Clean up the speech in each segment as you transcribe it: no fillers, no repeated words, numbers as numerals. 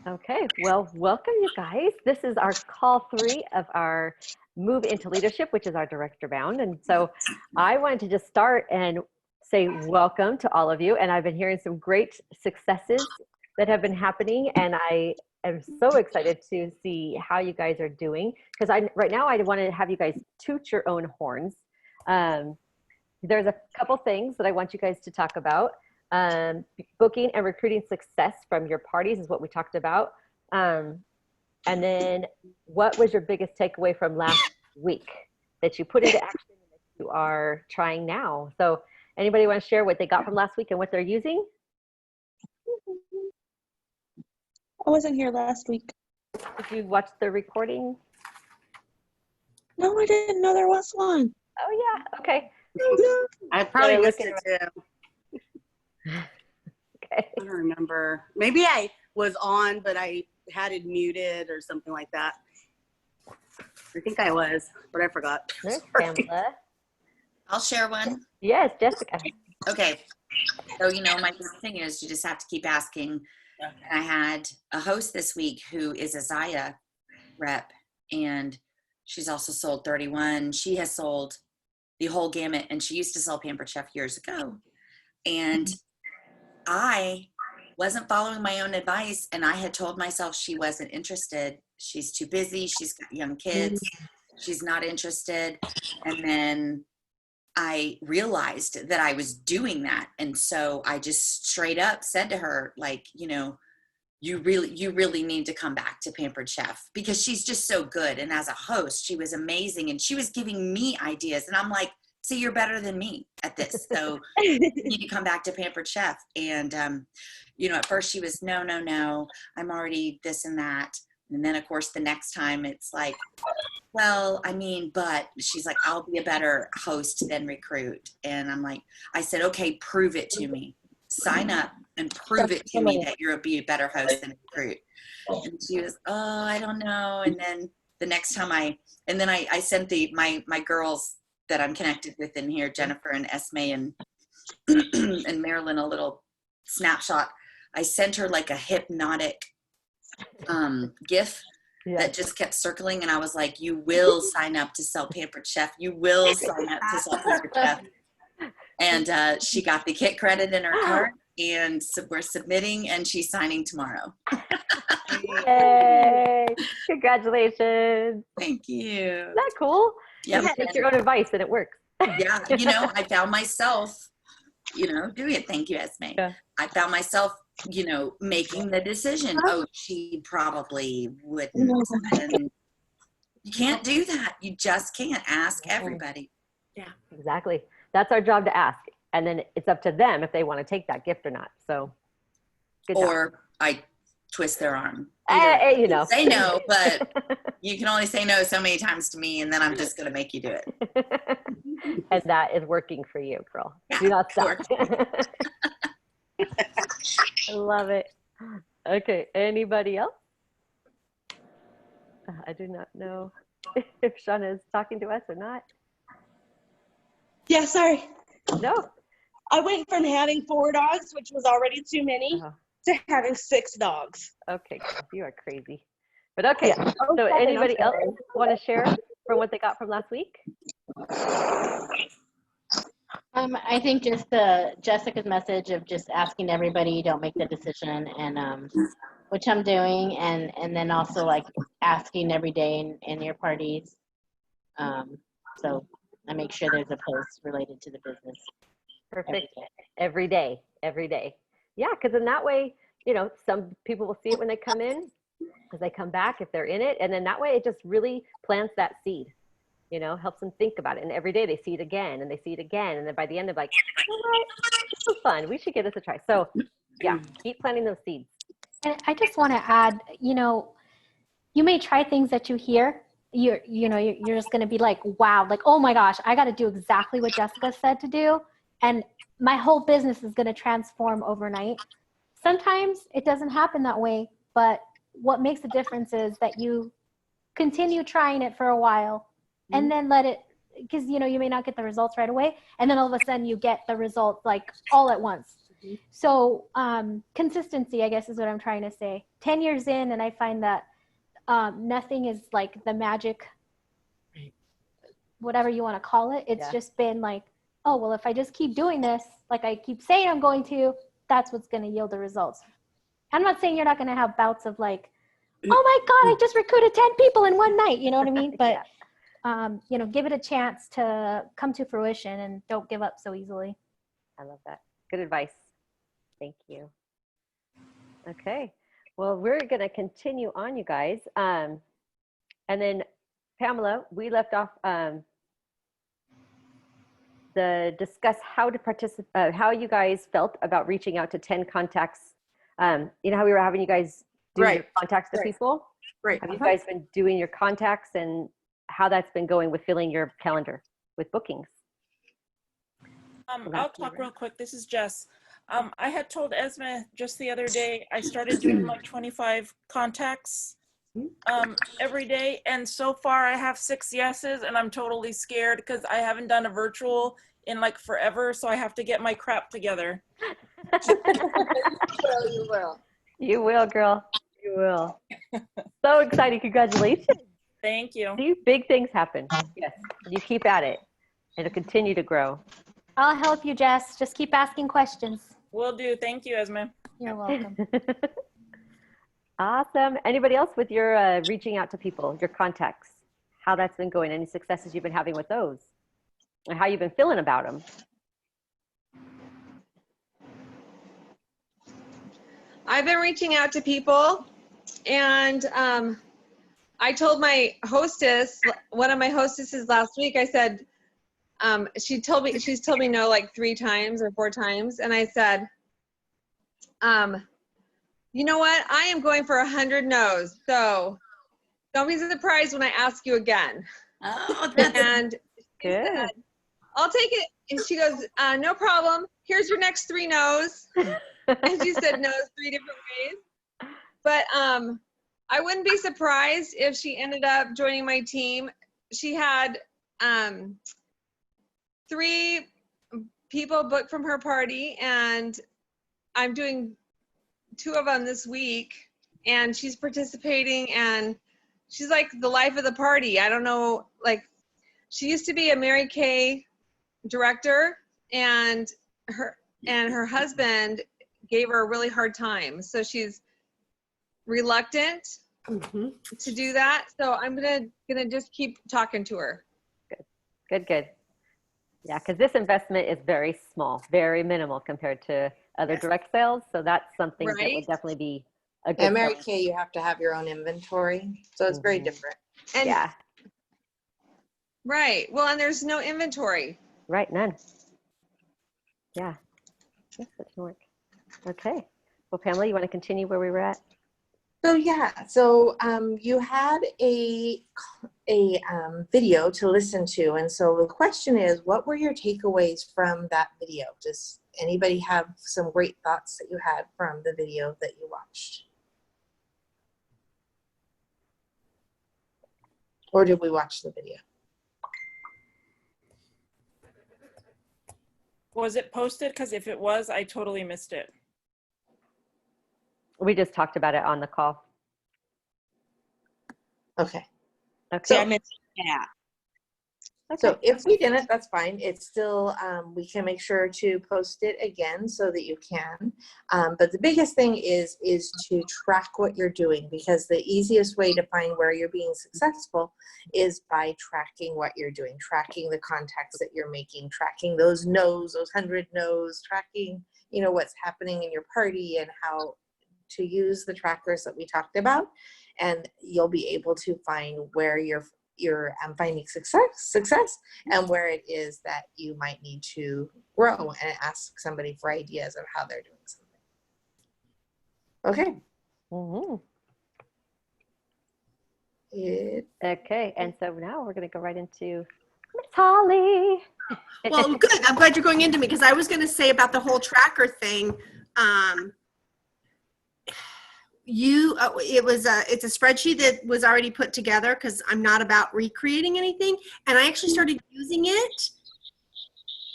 Okay, well, welcome you guys. This is our call 3 of our Move into Leadership, which is our Director Bound. And so I wanted to just start and say welcome to all of you. And I've been hearing some great successes that have been happening. And I am so excited to see how you guys are doing. Because right now I want to have you guys toot your own horns. There's a couple things that I want you guys to talk about. Booking and recruiting success from your parties is what we talked about. And then what was your biggest takeaway from last week that you put into action and that you are trying now? So anybody want to share what they got from last week and what they're using? I wasn't here last week. Did you watch the recording? No, I didn't know there was one. Oh yeah, okay. I probably missed it too. Okay. I don't remember. Maybe I was on, but I had it muted or something like that. I think I was, but I forgot. There's Pamela. I'll share one. Yes, Jessica. Okay. So, my thing is you just have to keep asking. And I had a host this week who is a Zaya rep, and she's also sold 31. She has sold the whole gamut, and she used to sell Pampered Chef years ago. And I wasn't following my own advice, and I had told myself she wasn't interested. She's too busy. She's got young kids. She's not interested. And then I realized that I was doing that. And so I just straight up said to her, like, you really need to come back to Pampered Chef, because she's just so good. And as a host, she was amazing. And she was giving me ideas. And I'm like, see, you're better than me at this. So you need to come back to Pampered Chef. And, at first she was, no, I'm already this and that. And then, of course, the next time it's like, well, but she's like, I'll be a better host than recruit. And I'm like, I said, okay, prove it to me. Sign up and prove it to me that you'll be a better host than recruit. And she was, oh, I don't know. And then the next time I sent my girls that I'm connected with in here, Jennifer and Esme and and Marilyn, a little snapshot. I sent her like a hypnotic GIF that just kept circling, and I was like, you will sign up to sell Pampered Chef. You will sign up to sell Pampered Chef. And she got the kit credit in her cart, and so we're submitting, and she's signing tomorrow. Yay! Congratulations. Thank you. Isn't that cool? Yeah. You take your own advice and it works. Yeah. I found myself, doing it. Thank you, Esme. Yeah. I found myself, making the decision. Oh, she probably wouldn't. And you can't do that. You just can't ask everybody. Yeah, exactly. That's our job to ask. And then it's up to them if they want to take that gift or not. So good job. Or I twist their arm. Say no, but you can only say no so many times to me, and then I'm just going to make you do it. And that is working for you, girl. Yeah, do not stop. I love it. Okay, anybody else? I do not know if Shauna is talking to us or not. Yeah, sorry. No. I went from having 4 dogs, which was already too many, to having 6 dogs. Okay, you are crazy. But okay, so anybody else want to share from what they got from last week? I think just Jessica's message of just asking everybody, don't make the decision, and which I'm doing, and then also like asking every day in your parties. So I make sure there's a post related to the business. Perfect. Every day. Yeah, because in that way, some people will see it when they come in, because they come back if they're in it, and then that way it just really plants that seed. Helps them think about it. And every day they see it again and they see it again. And then by the end, they're like, this was fun. We should give this a try. So yeah, keep planting those seeds. And I just want to add, you may try things that you hear. You're just going to be like, wow, like, oh my gosh, I got to do exactly what Jessica said to do. And my whole business is going to transform overnight. Sometimes it doesn't happen that way, but what makes a difference is that you continue trying it for a while and then let it, because you may not get the results right away, and then all of a sudden you get the results like all at once. So consistency, I guess, is what I'm trying to say. 10 years in, and I find that nothing is like the magic, whatever you want to call it. It's just been like, oh, well, if I just keep doing this, like I keep saying I'm going to, that's what's going to yield the results. I'm not saying you're not going to have bouts of like, oh my God, I just recruited 10 people in one night. You know what I mean? But, give it a chance to come to fruition and don't give up so easily. I love that. Good advice. Thank you. Okay. Well, we're going to continue on, you guys. And then Pamela, we left off discuss how to participate, how you guys felt about reaching out to 10 contacts. How we were having you guys do your contacts to people? Right. Have you guys been doing your contacts and how that's been going with filling your calendar with bookings? I'll talk real quick. This is Jess. I had told Esme just the other day, I started doing like 25 contacts every day. And so far I have 6 yeses, and I'm totally scared because I haven't done a virtual in like forever. So I have to get my crap together. You will. You will, girl. You will. So exciting. Congratulations. Thank you. See, big things happen. Yes. You keep at it. It'll continue to grow. I'll help you, Jess. Just keep asking questions. Will do. Thank you, Esme. You're welcome. Awesome. Anybody else with your reaching out to people, your contacts, how that's been going? Any successes you've been having with those? And how you've been feeling about them? I've been reaching out to people, and I told my hostess, one of my hostesses last week, I said, she's told me no like 3 times or 4 times. And I said, you know what? I am going for 100 no's. So don't be surprised when I ask you again. Oh, that's And she Good. said, I'll take it. And she goes, no problem. Here's your next 3 no's. And she said no's 3 different ways. But I wouldn't be surprised if she ended up joining my team. She had 3 people booked from her party, and I'm doing 2 of them this week, and she's participating, and she's like the life of the party. I don't know, like, she used to be a Mary Kay director, and her husband gave her a really hard time. So she's reluctant to do that. So I'm gonna just keep talking to her. Good. Yeah, because this investment is very small, very minimal compared to other direct sales. So that's something that would Right. definitely be a good At Mary selling. Kay, you have to have your own inventory, so it's very Mhm. different. And Yeah, right. Well, and there's no inventory. right, none. Yeah, yes, that can work. Okay. Well, Pamela, you want to continue where we were at? So yeah, so you had a video to listen to, and so the question is, what were your takeaways from that video? Does anybody have some great thoughts that you had from the video that you watched? Or did we watch the video? Was it posted? Because if it was, I totally missed it. We just talked about it on the call. Okay. Okay. I missed that. So if we didn't, that's fine. It's still, we can make sure to post it again so that you can. But the biggest thing is to track what you're doing, because the easiest way to find where you're being successful is by tracking what you're doing, tracking the contacts that you're making, tracking those no's, those 100 no's, tracking, what's happening in your party and how to use the trackers that we talked about. And you'll be able to find where you're finding success and where it is that you might need to grow, and ask somebody for ideas of how they're doing something. Okay. Mhm. It, Okay, and so now we're going to go right into Miss Holly. Well, good. I'm glad you're going into me, because I was going to say about the whole tracker thing. it's a spreadsheet that was already put together because I'm not about recreating anything. And I actually started using it.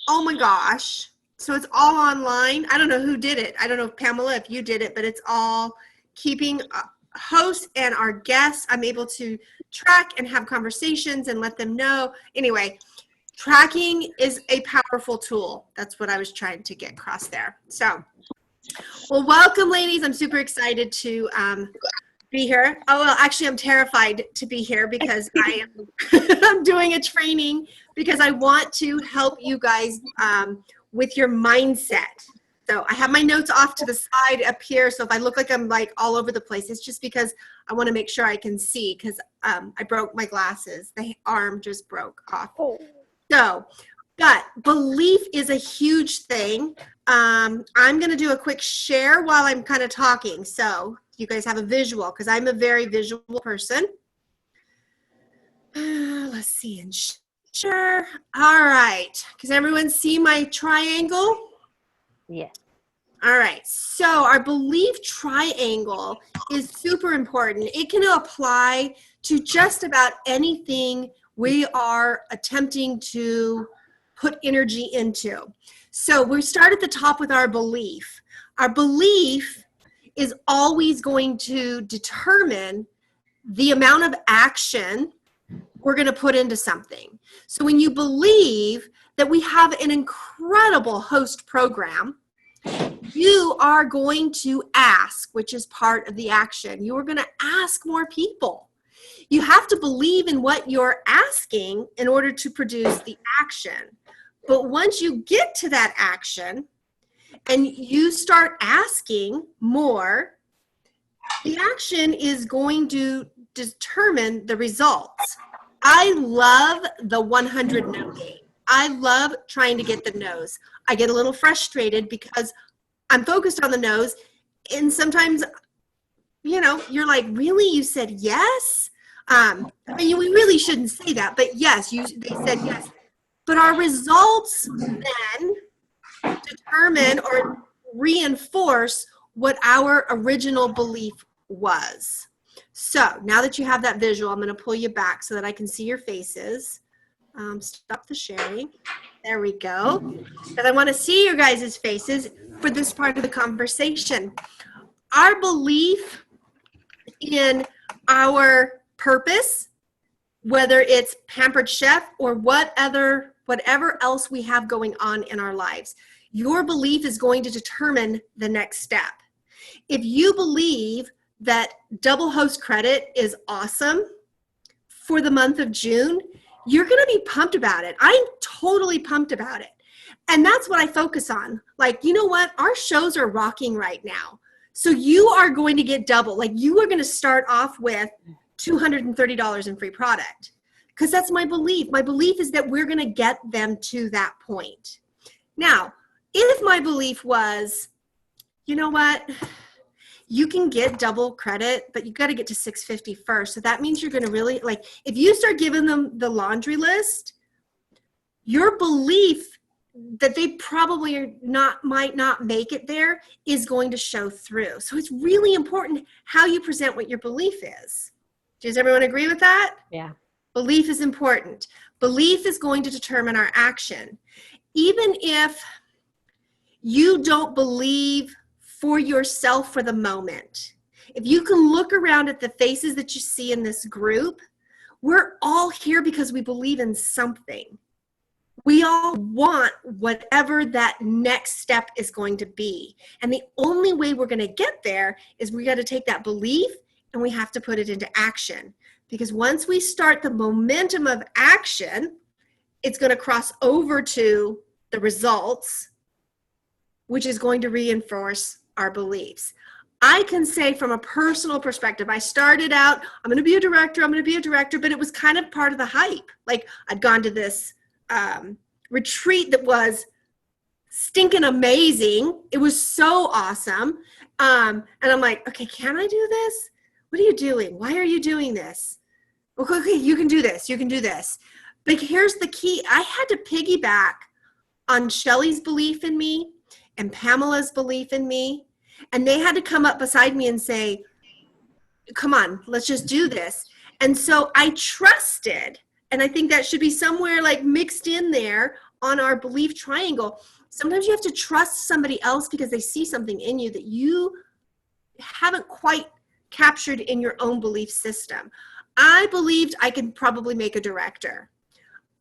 Oh my gosh. So it's all online. I don't know who did it. I don't know, Pamela, if you did it, but it's all keeping hosts and our guests. I'm able to track and have conversations and let them know. Anyway, tracking is a powerful tool. That's what I was trying to get across there. So, well, welcome, ladies. I'm super excited to be here. Oh, well, actually, I'm terrified to be here because I am I'm doing a training because I want to help you guys with your mindset. So I have my notes off to the side up here. So if I look like I'm like all over the place, it's just because I want to make sure I can see because I broke my glasses. The arm just broke off. Oh. So, but belief is a huge thing. I'm going to do a quick share while I'm kind of talking. So you guys have a visual because I'm a very visual person. Let's see. And sure. All right. Can everyone see my triangle? Yeah. All right. So our belief triangle is super important. It can apply to just about anything we are attempting to put energy into. So we start at the top with our belief. Our belief is always going to determine the amount of action we're going to put into something. So when you believe that we have an incredible host program, you are going to ask, which is part of the action. You are going to ask more people. You have to believe in what you're asking in order to produce the action. But once you get to that action and you start asking more, the action is going to determine the results. I love the 100 no game. I love trying to get the no's. I get a little frustrated because I'm focused on the no's, and sometimes, you know, you're like, really? You said yes? I mean, we really shouldn't say that, but yes, they said yes. But our results then determine or reinforce what our original belief was. So now that you have that visual, I'm going to pull you back so that I can see your faces. Stop the sharing. There we go. Because I want to see your guys' faces for this part of the conversation. Our belief in our purpose, whether it's Pampered Chef or whatever else we have going on in our lives, your belief is going to determine the next step. If you believe that double host credit is awesome for the month of June, you're going to be pumped about it. I'm totally pumped about it. And that's what I focus on. Like, you know what? Our shows are rocking right now. So you are going to get double. Like, you are going to start off with $230 in free product. Because that's my belief. My belief is that we're going to get them to that point. Now, if my belief was, you know what? You can get double credit, but you got to get to $650 first. So that means you're going to really, like, if you start giving them the laundry list, your belief that they probably might not make it there is going to show through. So it's really important how you present what your belief is. Does everyone agree with that? Yeah. Belief is important. Belief is going to determine our action. Even if you don't believe for yourself for the moment, if you can look around at the faces that you see in this group, we're all here because we believe in something. We all want whatever that next step is going to be. And the only way we're going to get there is we got to take that belief and we have to put it into action. Because once we start the momentum of action, it's going to cross over to the results, which is going to reinforce our beliefs. I can say from a personal perspective, I started out, I'm going to be a director, but it was kind of part of the hype. Like, I'd gone to this retreat that was stinking amazing. It was so awesome. And I'm like, okay, can I do this? What are you doing? Why are you doing this? Okay, you can do this. You can do this. But here's the key. I had to piggyback on Shelly's belief in me and Pamela's belief in me. And they had to come up beside me and say, come on, let's just do this. And so I trusted, and I think that should be somewhere like mixed in there on our belief triangle. Sometimes you have to trust somebody else because they see something in you that you haven't quite captured in your own belief system. I believed I could probably make a director.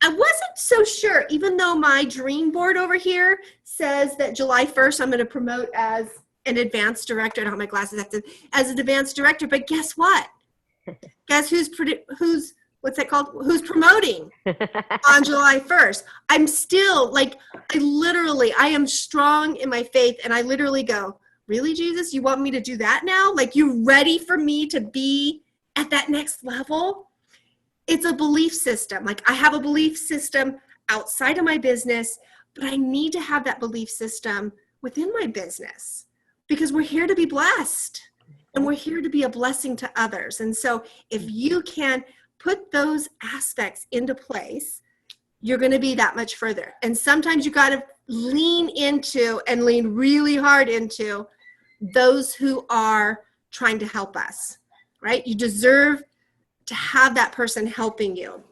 I wasn't so sure, even though my dream board over here says that July 1st, I'm going to promote as an advanced director. I don't have my glasses, as an advanced director, but guess what? Guess who's what's that called? Who's promoting on July 1st? I'm still like, I am strong in my faith, and I literally go, really, Jesus, you want me to do that now? Like, you ready for me to be at that next level? It's a belief system. Like, I have a belief system outside of my business, but I need to have that belief system within my business because we're here to be blessed and we're here to be a blessing to others. And so if you can put those aspects into place, you're going to be that much further. And sometimes you got to lean into and lean really hard into those who are trying to help us, right? You deserve to have that person helping you.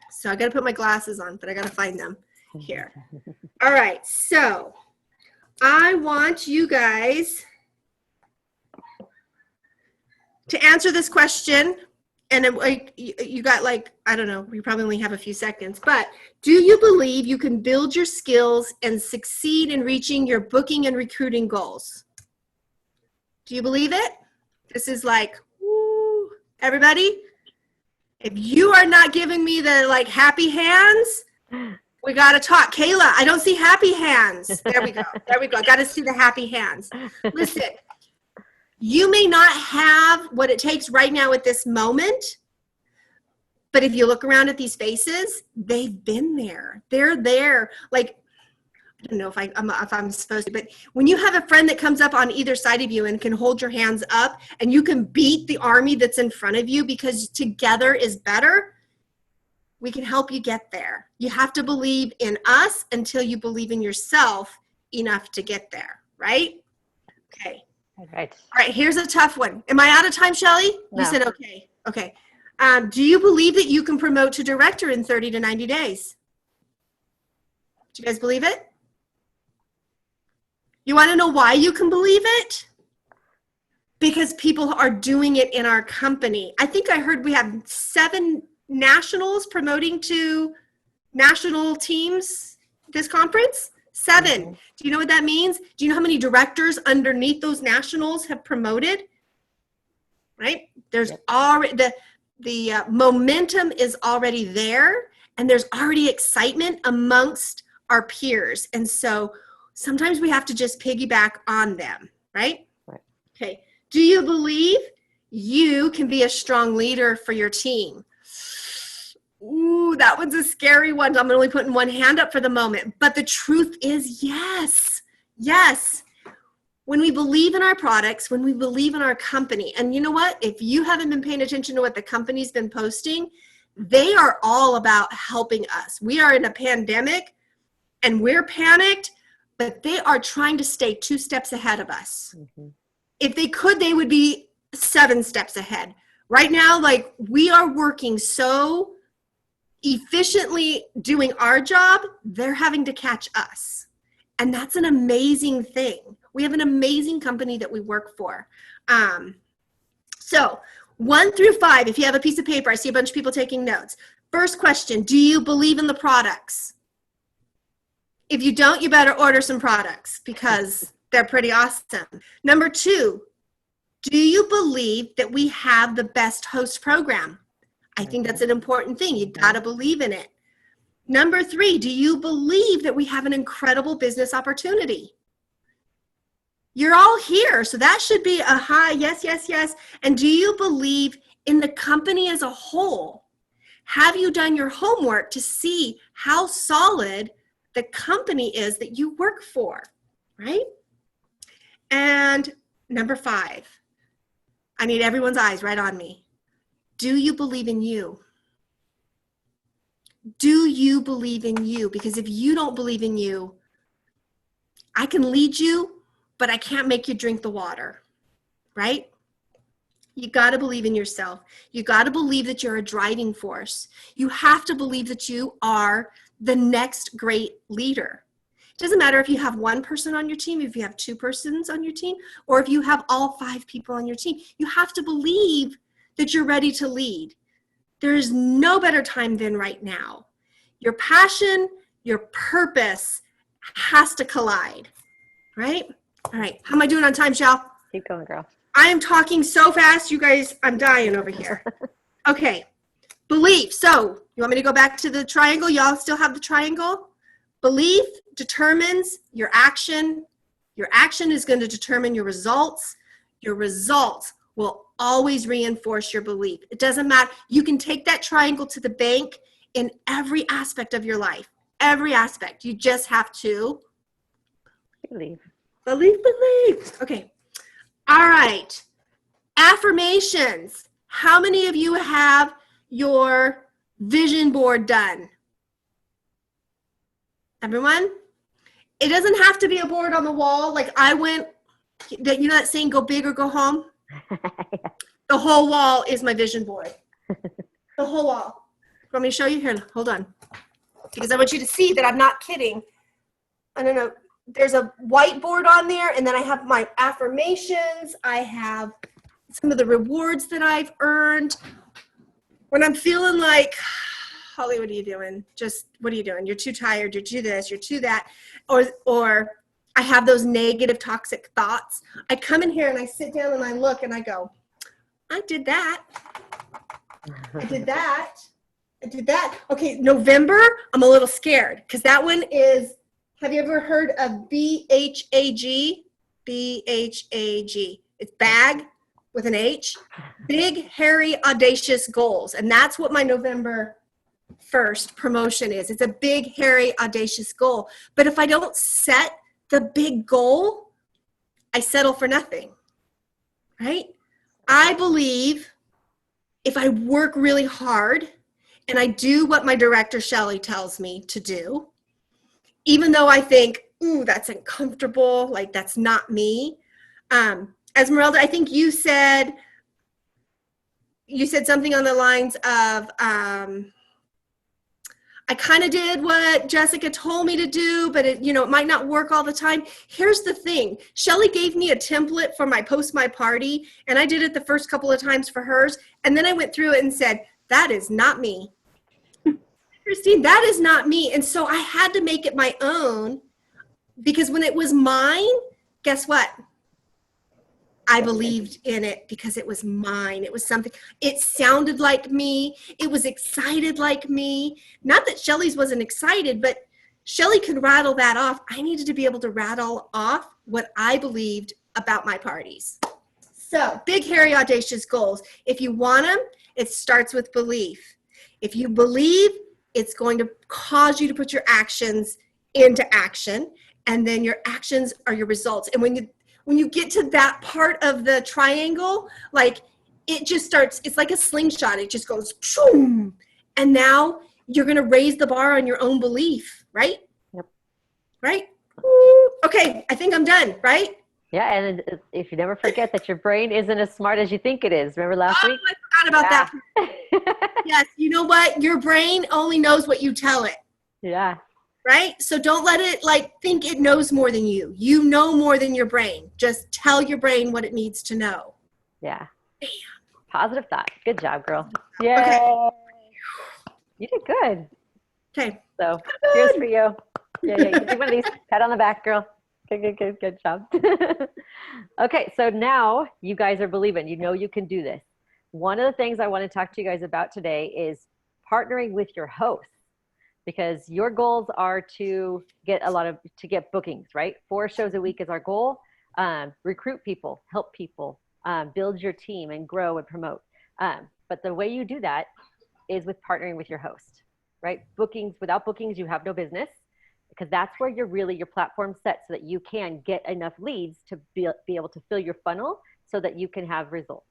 So I got to put my glasses on, but I got to find them here. All right. So I want you guys to answer this question. And you got like, I don't know, you probably only have a few seconds, but do you believe you can build your skills and succeed in reaching your booking and recruiting goals? Do you believe it? This is like, woo, everybody. If you are not giving me the like happy hands, we got to talk. Kayla, I don't see happy hands. There we go. There we go. I got to see the happy hands. Listen. You may not have what it takes right now at this moment, but if you look around at these faces, they've been there. They're there. Like, I don't know if I'm supposed to, but when you have a friend that comes up on either side of you and can hold your hands up and you can beat the army that's in front of you because together is better, we can help you get there. You have to believe in us until you believe in yourself enough to get there, right? Okay. All right. All right, here's a tough one. Am I out of time, Shelly? No. You said okay. Okay. Do you believe that you can promote to director in 30 to 90 days? Do you guys believe it? You want to know why you can believe it? Because people are doing it in our company. I think I heard we have 7 nationals promoting to national teams this conference. 7. Do you know what that means? Do you know how many directors underneath those nationals have promoted? Right? There's already the momentum is already there, and there's already excitement amongst our peers. And so sometimes we have to just piggyback on them, right? Right. Okay. Do you believe you can be a strong leader for your team? Ooh, that one's a scary one. I'm only putting one hand up for the moment. But the truth is, yes. Yes. When we believe in our products, when we believe in our company, and you know what? If you haven't been paying attention to what the company's been posting, they are all about helping us. We are in a pandemic and we're panicked, but they are trying to stay 2 steps ahead of us. Mm-hmm. If they could, they would be 7 steps ahead. Right now, like, we are working so efficiently doing our job, they're having to catch us. And that's an amazing thing. We have an amazing company that we work for. So 1 through 5, if you have a piece of paper, I see a bunch of people taking notes. First question, do you believe in the products? If you don't, you better order some products because they're pretty awesome. Number 2, do you believe that we have the best host program? I think that's an important thing. You got to believe in it. Number 3, do you believe that we have an incredible business opportunity? You're all here, so that should be a high yes, yes, yes. And do you believe in the company as a whole? Have you done your homework to see how solid the company is that you work for, right? And number 5, I need everyone's eyes right on me. Do you believe in you? Do you believe in you? Because if you don't believe in you, I can lead you, but I can't make you drink the water, right? You got to believe in yourself. You got to believe that you're a driving force. You have to believe that you are the next great leader. It doesn't matter if you have one person on your team, if you have two persons on your team, or if you have all 5 people on your team. You have to believe that you're ready to lead. There is no better time than right now. Your passion, your purpose has to collide, right? All right, how am I doing on time, Shal? Keep going, girl. I am talking so fast, you guys, I'm dying over here. Okay, belief. So you want me to go back to the triangle? Y'all still have the triangle? Belief determines your action. Your action is going to determine your results. Your results will always reinforce your belief. It doesn't matter. You can take that triangle to the bank in every aspect of your life. Every aspect. You just have to Believe. believe. Okay. All right. Affirmations. How many of you have your vision board done? Everyone? It doesn't have to be a board on the wall. Like I went, you know that saying, go big or go home? The whole wall is my vision board. The whole wall. Want me to show you? Here, hold on. Because I want you to see that I'm not kidding. I don't know. There's a whiteboard on there, and then I have my affirmations. I have some of the rewards that I've earned. When I'm feeling like, Holly, what are you doing? Just, what are you doing? You're too tired. You're too this. You're too that. Or I have those negative, toxic thoughts. I come in here and I sit down and I look and I go, I did that. I did that. I did that. Okay, November, I'm a little scared because that one is, have you ever heard of BHAG? BHAG. It's bag with an H. Big, hairy, audacious goals. And that's what my November 1st promotion is. It's a big, hairy, audacious goal. But if I don't set the big goal, I settle for nothing, right? I believe if I work really hard and I do what my director, Shelley, tells me to do, even though I think, ooh, that's uncomfortable, like that's not me. Esmeralda, I think you said something on the lines of, I kind of did what Jessica told me to do, but it might not work all the time. Here's the thing. Shelley gave me a template for my Post My Party, and I did it the first couple of times for hers. And then I went through it and said, that is not me. Christine, that is not me. And so I had to make it my own because when it was mine, guess what? I believed in it because it was mine. It was something, it sounded like me. It was excited like me. Not that Shelley's wasn't excited, but Shelley could rattle that off. I needed to be able to rattle off what I believed about my parties. So big, hairy, audacious goals. If you want them, it starts with belief. If you believe, it's going to cause you to put your actions into action, and then your actions are your results. And when you get to that part of the triangle, like it just starts, it's like a slingshot. It just goes, boom. And now you're going to raise the bar on your own belief, right? Yep. Right? Woo. Okay, I think I'm done, right? Yeah, and if you never forget that your brain isn't as smart as you think it is. Remember last week? I forgot about that. Yes, you know what? Your brain only knows what you tell it. Yeah. Right? So don't let it think it knows more than you. You know more than your brain. Just tell your brain what it needs to know. Yeah. Bam. Positive thought. Good job, girl. Yay. Okay. You did good. Okay. So here's for you. Yeah. You do one of these. Pat on the back, girl. Good job. Okay, so now you guys are believing. You know you can do this. One of the things I want to talk to you guys about today is partnering with your host, because your goals are to get bookings, right? 4 shows a week is our goal. Recruit people, help people, build your team and grow and promote. But the way you do that is with partnering with your host, right? Without bookings, you have no business, because that's where your platform set so that you can get enough leads to be able to fill your funnel so that you can have results.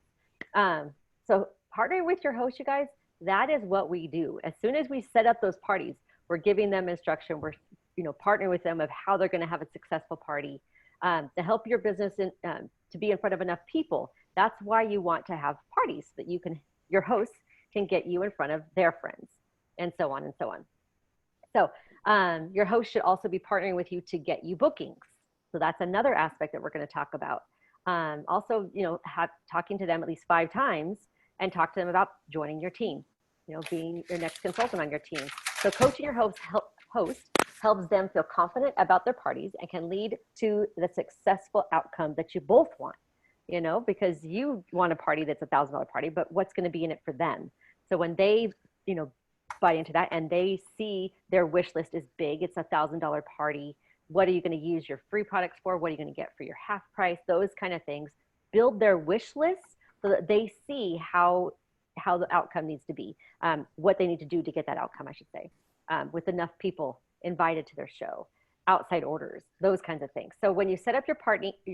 So partnering with your host, you guys, that is what we do. As soon as we set up those parties, we're giving them instruction. We're partnering with them of how they're going to have a successful party to help your business to be in front of enough people That's why you want to have parties, so that your hosts can get you in front of their friends, and so on and so on. So your host should also be partnering with you to get you bookings. So that's another aspect that we're going to talk about. Also, talking to them at least 5 times and talk to them about joining your team, being your next consultant on your team. So coaching your host helps them feel confident about their parties and can lead to the successful outcome that you both want, because you want a party that's $1,000 party, but what's going to be in it for them? So when they, buy into that and they see their wish list is big, it's $1,000 party. What are you going to use your free products for? What are you going to get for your half price? Those kind of things. Build their wish list so that they see how the outcome needs to be, what they need to do to get that outcome, I should say, with enough people invited to their show, outside orders, those kinds of things. So when you set up your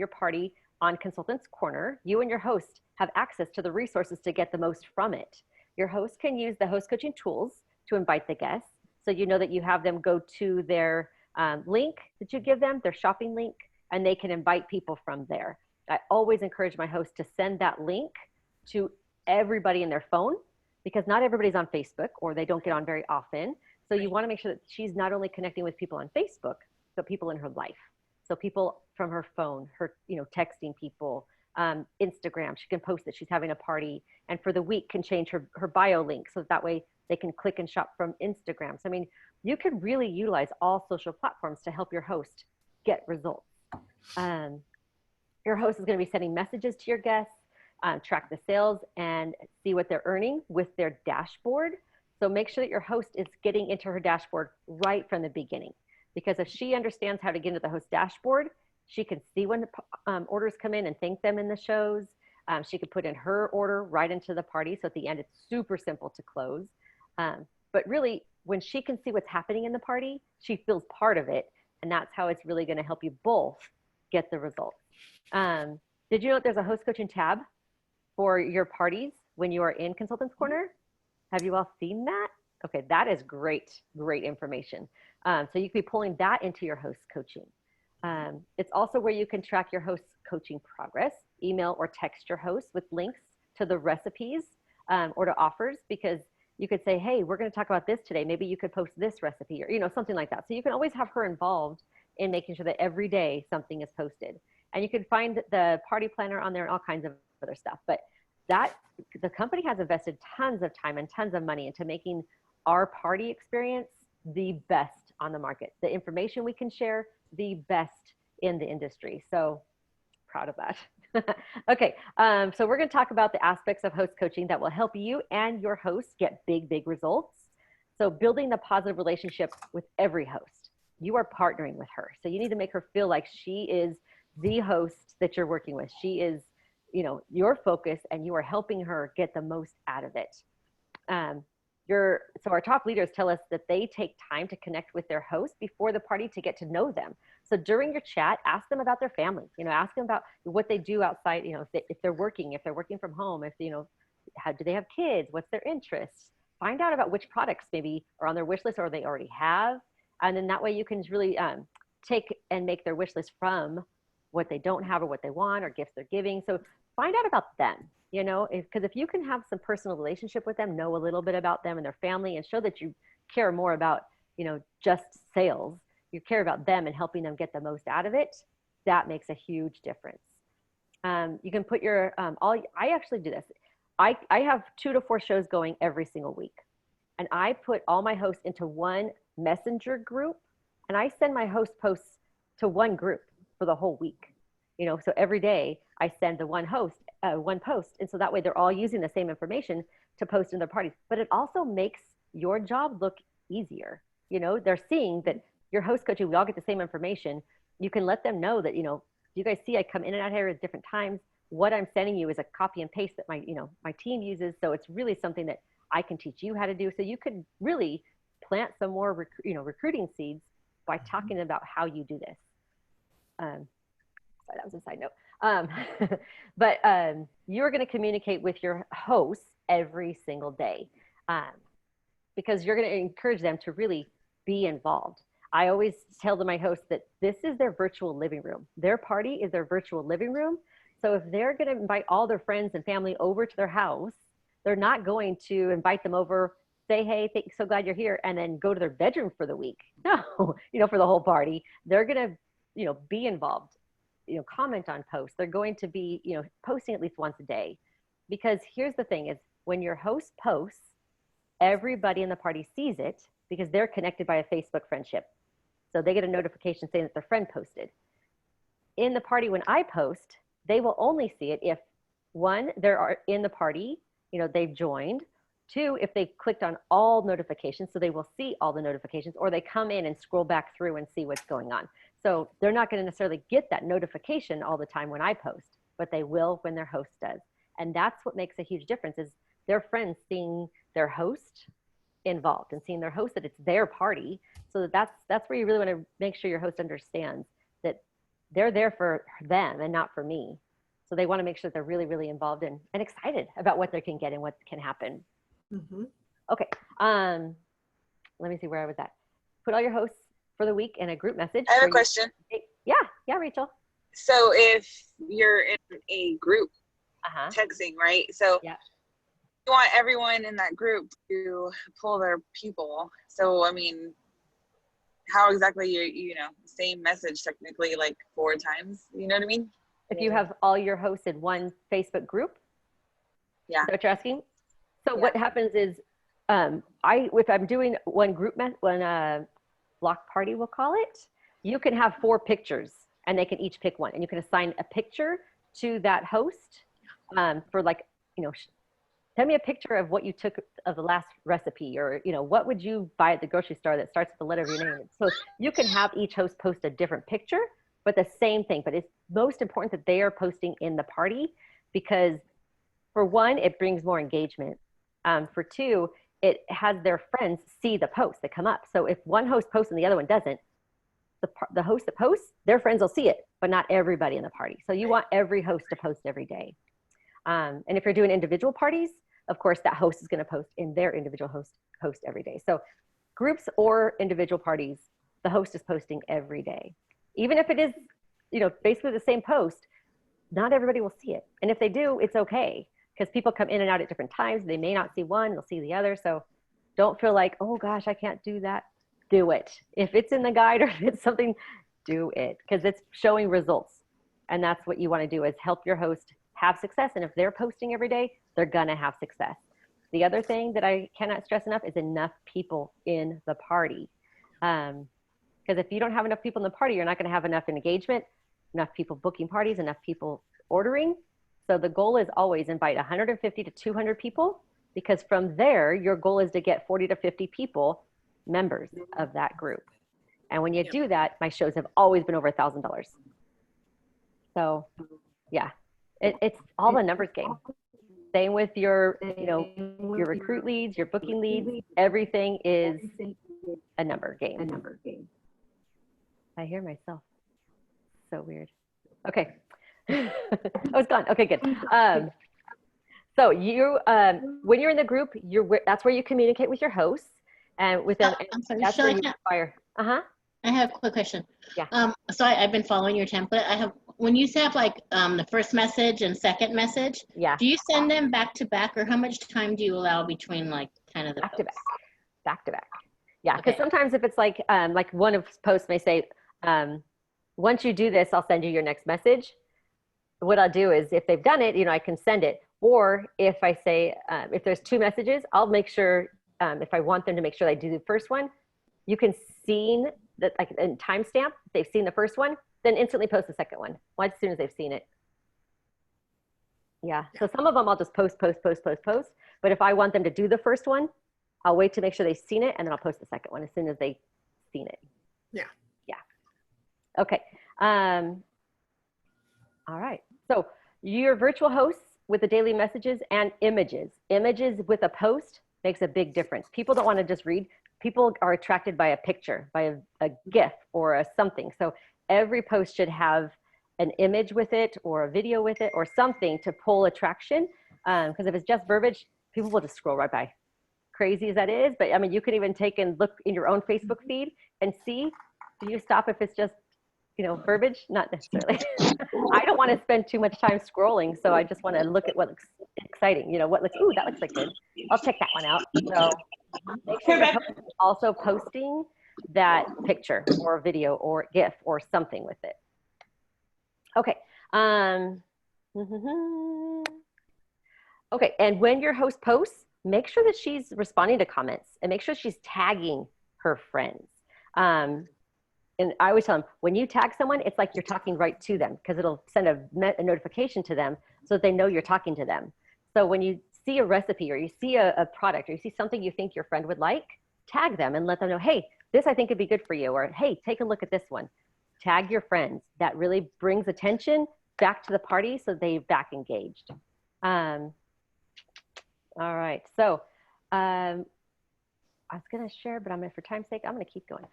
party on Consultants Corner, you and your host have access to the resources to get the most from it. Your host can use the host coaching tools to invite the guests. So you know that you have them go to their link that you give them, their shopping link, and they can invite people from there. I always encourage my host to send that link to everybody in their phone, because not everybody's on Facebook or they don't get on very often. So you want to make sure that she's not only connecting with people on Facebook, but people in her life. So people from her phone, her, texting people, Instagram, she can post that she's having a party, and for the week can change her bio link. So that way they can click and shop from Instagram. So, you could really utilize all social platforms to help your host get results. Your host is going to be sending messages to your guests, track the sales, and see what they're earning with their dashboard. So make sure that your host is getting into her dashboard right from the beginning, because if she understands how to get into the host dashboard, she can see when the orders come in and thank them in the shows. She could put in her order right into the party. So at the end, it's super simple to close. But really, when she can see what's happening in the party, she feels part of it. And that's how it's really going to help you both get the results. Did you know that there's a host coaching tab for your parties when you are in Consultants Corner? Have you all seen that? Okay, that is great information. So you could be pulling that into your host coaching. It's also where you can track your host coaching progress, email or text your host with links to the recipes or to offers, because you could say, hey, we're going to talk about this today. Maybe you could post this recipe, or, something like that. So you can always have her involved in making sure that every day something is posted. And you can find the party planner on there and all kinds of other stuff. But the company has invested tons of time and tons of money into making our party experience the best on the market. The information we can share, the best in the industry. So proud of that. Okay, so we're going to talk about the aspects of host coaching that will help you and your host get big results. So building the positive relationship with every host. You are partnering with her. So you need to make her feel like she is the host that you're working with. She is, your focus, and you are helping her get the most out of it. So our top leaders tell us that they take time to connect with their host before the party to get to know them. So during your chat, ask them about their family, ask them about what they do outside, if they're working from home, how do they have kids, what's their interests, find out about which products maybe are on their wish list or they already have. And then that way you can really take and make their wish list from what they don't have or what they want or gifts they're giving. So find out about them. Because if you can have some personal relationship with them, know a little bit about them and their family, and show that you care more about, just sales, you care about them and helping them get the most out of it, that makes a huge difference. You can put your, I actually do this. I have 2 to 4 shows going every single week. And I put all my hosts into one messenger group, and I send my host posts to one group for the whole week. So every day I send the one post. And so that way they're all using the same information to post in their parties. But it also makes your job look easier. They're seeing that your host coaching, we all get the same information. You can let them know that, you guys see I come in and out here at different times. What I'm sending you is a copy and paste that my team uses. So it's really something that I can teach you how to do. So you could really plant some more recruiting seeds by talking about how you do this. Sorry, that was a side note. But you're going to communicate with your hosts every single day because you're going to encourage them to really be involved. I always tell my hosts that this is their virtual living room. Their party is their virtual living room. So if they're going to invite all their friends and family over to their house, they're not going to invite them over, say, hey, so glad you're here, and then go to their bedroom for the week. No, for the whole party. They're going to, be involved, comment on posts. They're going to be, posting at least once a day. Because here's the thing is when your host posts, everybody in the party sees it because they're connected by a Facebook friendship. So they get a notification saying that their friend posted. In the party, when I post, they will only see it if, one, they're in the party, they've joined. Two, if they clicked on all notifications, so they will see all the notifications, or they come in and scroll back through and see what's going on. So they're not going to necessarily get that notification all the time when I post, but they will when their host does. And that's what makes a huge difference is their friends seeing their host involved and seeing their host that it's their party. So that's where you really want to make sure your host understands that they're there for them and not for me. So they want to make sure that they're really, really involved and excited about what they can get and what can happen. Mm-hmm. Okay. Let me see where I was at. Put all your hosts for the week in a group message. I have a question. Yeah, Rachel. So if you're in a group texting, right? So yeah. You want everyone in that group to pull their people. So, I mean, how exactly same message technically like 4 times, you know what I mean? If you have all your hosts in one Facebook group? Yeah. Is that what you're asking? So what happens is, if I'm doing one group, one block party, we'll call it, you can have 4 pictures and they can each pick one and you can assign a picture to that host for send me a picture of what you took of the last recipe or, what would you buy at the grocery store that starts with the letter of your name? So you can have each host post a different picture, but the same thing. But it's most important that they are posting in the party because for one, it brings more engagement. For 2, it has their friends see the posts that come up. So if one host posts and the other one doesn't, the host that posts, their friends will see it, but not everybody in the party. So you want every host to post every day. And if you're doing individual parties, of course, that host is going to post in their individual post every day. So groups or individual parties, the host is posting every day. Even if it is, basically the same post, not everybody will see it. And if they do, it's okay because people come in and out at different times. They may not see one, they'll see the other. So don't feel like, oh gosh, I can't do that. Do it. If it's in the guide or if it's something, do it because it's showing results. And that's what you want to do is help your host have success. And if they're posting every day, they're going to have success. The other thing that I cannot stress enough is enough people in the party. Because if you don't have enough people in the party, you're not going to have enough engagement, enough people booking parties, enough people ordering. So the goal is always invite 150 to 200 people, because from there, your goal is to get 40 to 50 people, members of that group. And when you do that, my shows have always been over $1,000. So yeah. It's all the numbers game. Same with your, your recruit leads, your booking leads, everything is a number game. I hear myself. So weird. Okay. I was gone. Okay, good. So you, when you're in the group, that's where you communicate with your hosts and with them. I'm sorry, that's where you inspire. I have a quick question. Yeah. So I've been following your template. When you have the first message and second message, do you send them back to back or how much time do you allow between kind of the back to back? Yeah. Because sometimes if it's like one of posts may say, once you do this, I'll send you your next message. What I'll do is if they've done it, I can send it. Or if I say, if there's 2 messages, I'll make sure, if I want them to make sure they do the first one, you can see that in timestamp, they've seen the first one, then instantly post the second one as soon as they've seen it. Yeah. So some of them I'll just post. But if I want them to do the first one, I'll wait to make sure they've seen it and then I'll post the second one as soon as they've seen it. Yeah. Okay. All right. So your virtual hosts with the daily messages and images. Images with a post makes a big difference. People don't want to just read. People are attracted by a picture, by a GIF or a something. So every post should have an image with it or a video with it or something to pull attraction. Because if it's just verbiage, people will just scroll right by. Crazy as that is, but I mean, you could even take and look in your own Facebook feed and see. Do you stop if it's just verbiage? Not necessarily. I don't want to spend too much time scrolling, so I just want to look at what looks exciting. What looks, ooh, that looks like good. I'll check that one out. So make sure you're also posting that picture or video or GIF or something with it. Okay. Okay, and when your host posts, make sure that she's responding to comments and make sure she's tagging her friends. And I always tell them, when you tag someone, it's like you're talking right to them because it'll send a notification to them so that they know you're talking to them. So when you see a recipe or you see a product or you see something you think your friend would like, tag them and let them know, hey, this I think would be good for you, or hey, take a look at this one. Tag your friends. That really brings attention back to the party so they're back engaged. All right, so I was gonna share, but for time's sake, I'm gonna keep going.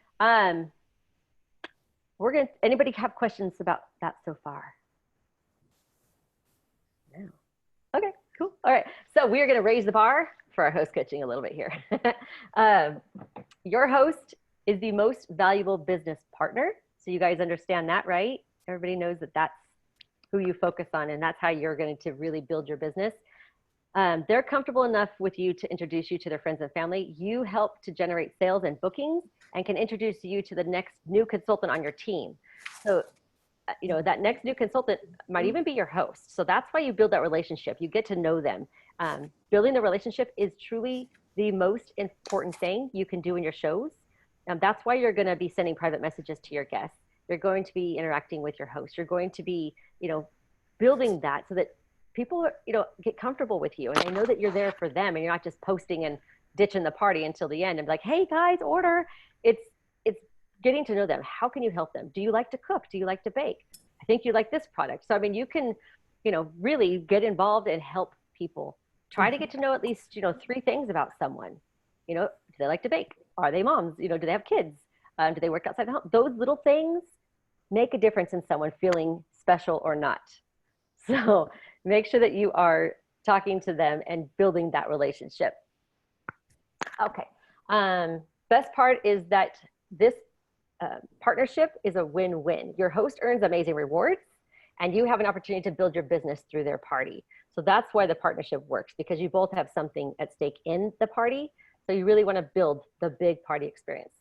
Anybody have questions about that so far? No. Okay, cool. All right, so we are gonna raise the bar for our host coaching a little bit here. Your host is the most valuable business partner. So you guys understand that, right? Everybody knows that that's who you focus on and that's how you're going to really build your business. They're comfortable enough with you to introduce you to their friends and family. You help to generate sales and bookings and can introduce you to the next new consultant on your team. So, that next new consultant might even be your host. So that's why you build that relationship. You get to know them. Building the relationship is truly the most important thing you can do in your shows. That's why you're going to be sending private messages to your guests. You're going to be interacting with your host. You're going to be, building that so that people, get comfortable with you and they know that you're there for them and you're not just posting and ditching the party until the end and be like, hey guys, order. It's getting to know them. How can you help them? Do you like to cook? Do you like to bake? I think you like this product. So, you can, really get involved and help people. Try to get to know at least, 3 things about someone. Do they like to bake? Are they moms? Do they have kids? Do they work outside the home? Those little things make a difference in someone feeling special or not. So make sure that you are talking to them and building that relationship. Okay. Best part is that this partnership is a win-win. Your host earns amazing rewards and you have an opportunity to build your business through their party. So that's why the partnership works, because you both have something at stake in the party. So you really want to build the big party experience.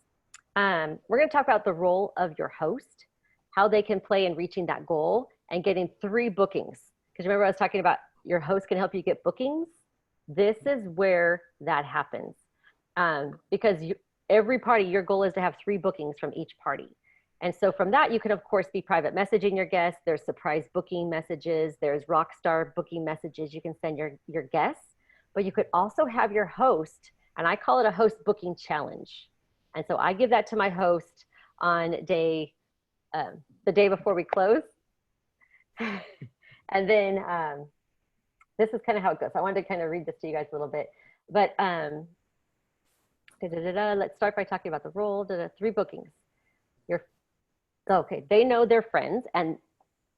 We're going to talk about the role of your host, how they can play in reaching that goal and getting 3 bookings. Because remember I was talking about your host can help you get bookings? This is where that happens. Because every party, your goal is to have 3 bookings from each party. And so from that, you can of course be private messaging your guests. There's surprise booking messages. There's rockstar booking messages you can send your guests. But you could also have your host, and I call it a host booking challenge. And so I give that to my host on the day before we close. And then this is kind of how it goes. I wanted to kind of read this to you guys a little bit. But let's start by talking about the role. 3 bookings. Okay, they know their friends and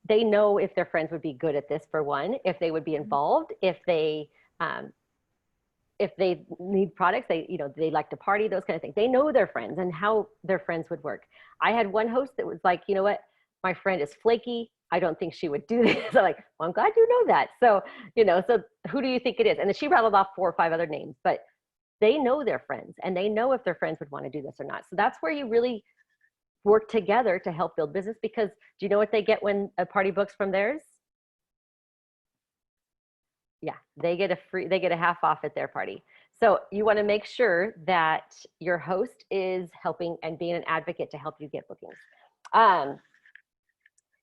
they know if their friends would be good at this, for one, if they would be involved, if they need products, they like to party, those kind of things. They know their friends and how their friends would work. I had one host that was like, you know what, my friend is flaky. I don't think she would do this. I'm like, well, I'm glad you know that. So, so who do you think it is? And then she rattled off 4 or 5 other names, but they know their friends and they know if their friends would want to do this or not. So that's where you really work together to help build business, because do you know what they get when a party books from theirs? Yeah, they get a half off at their party. So you want to make sure that your host is helping and being an advocate to help you get bookings.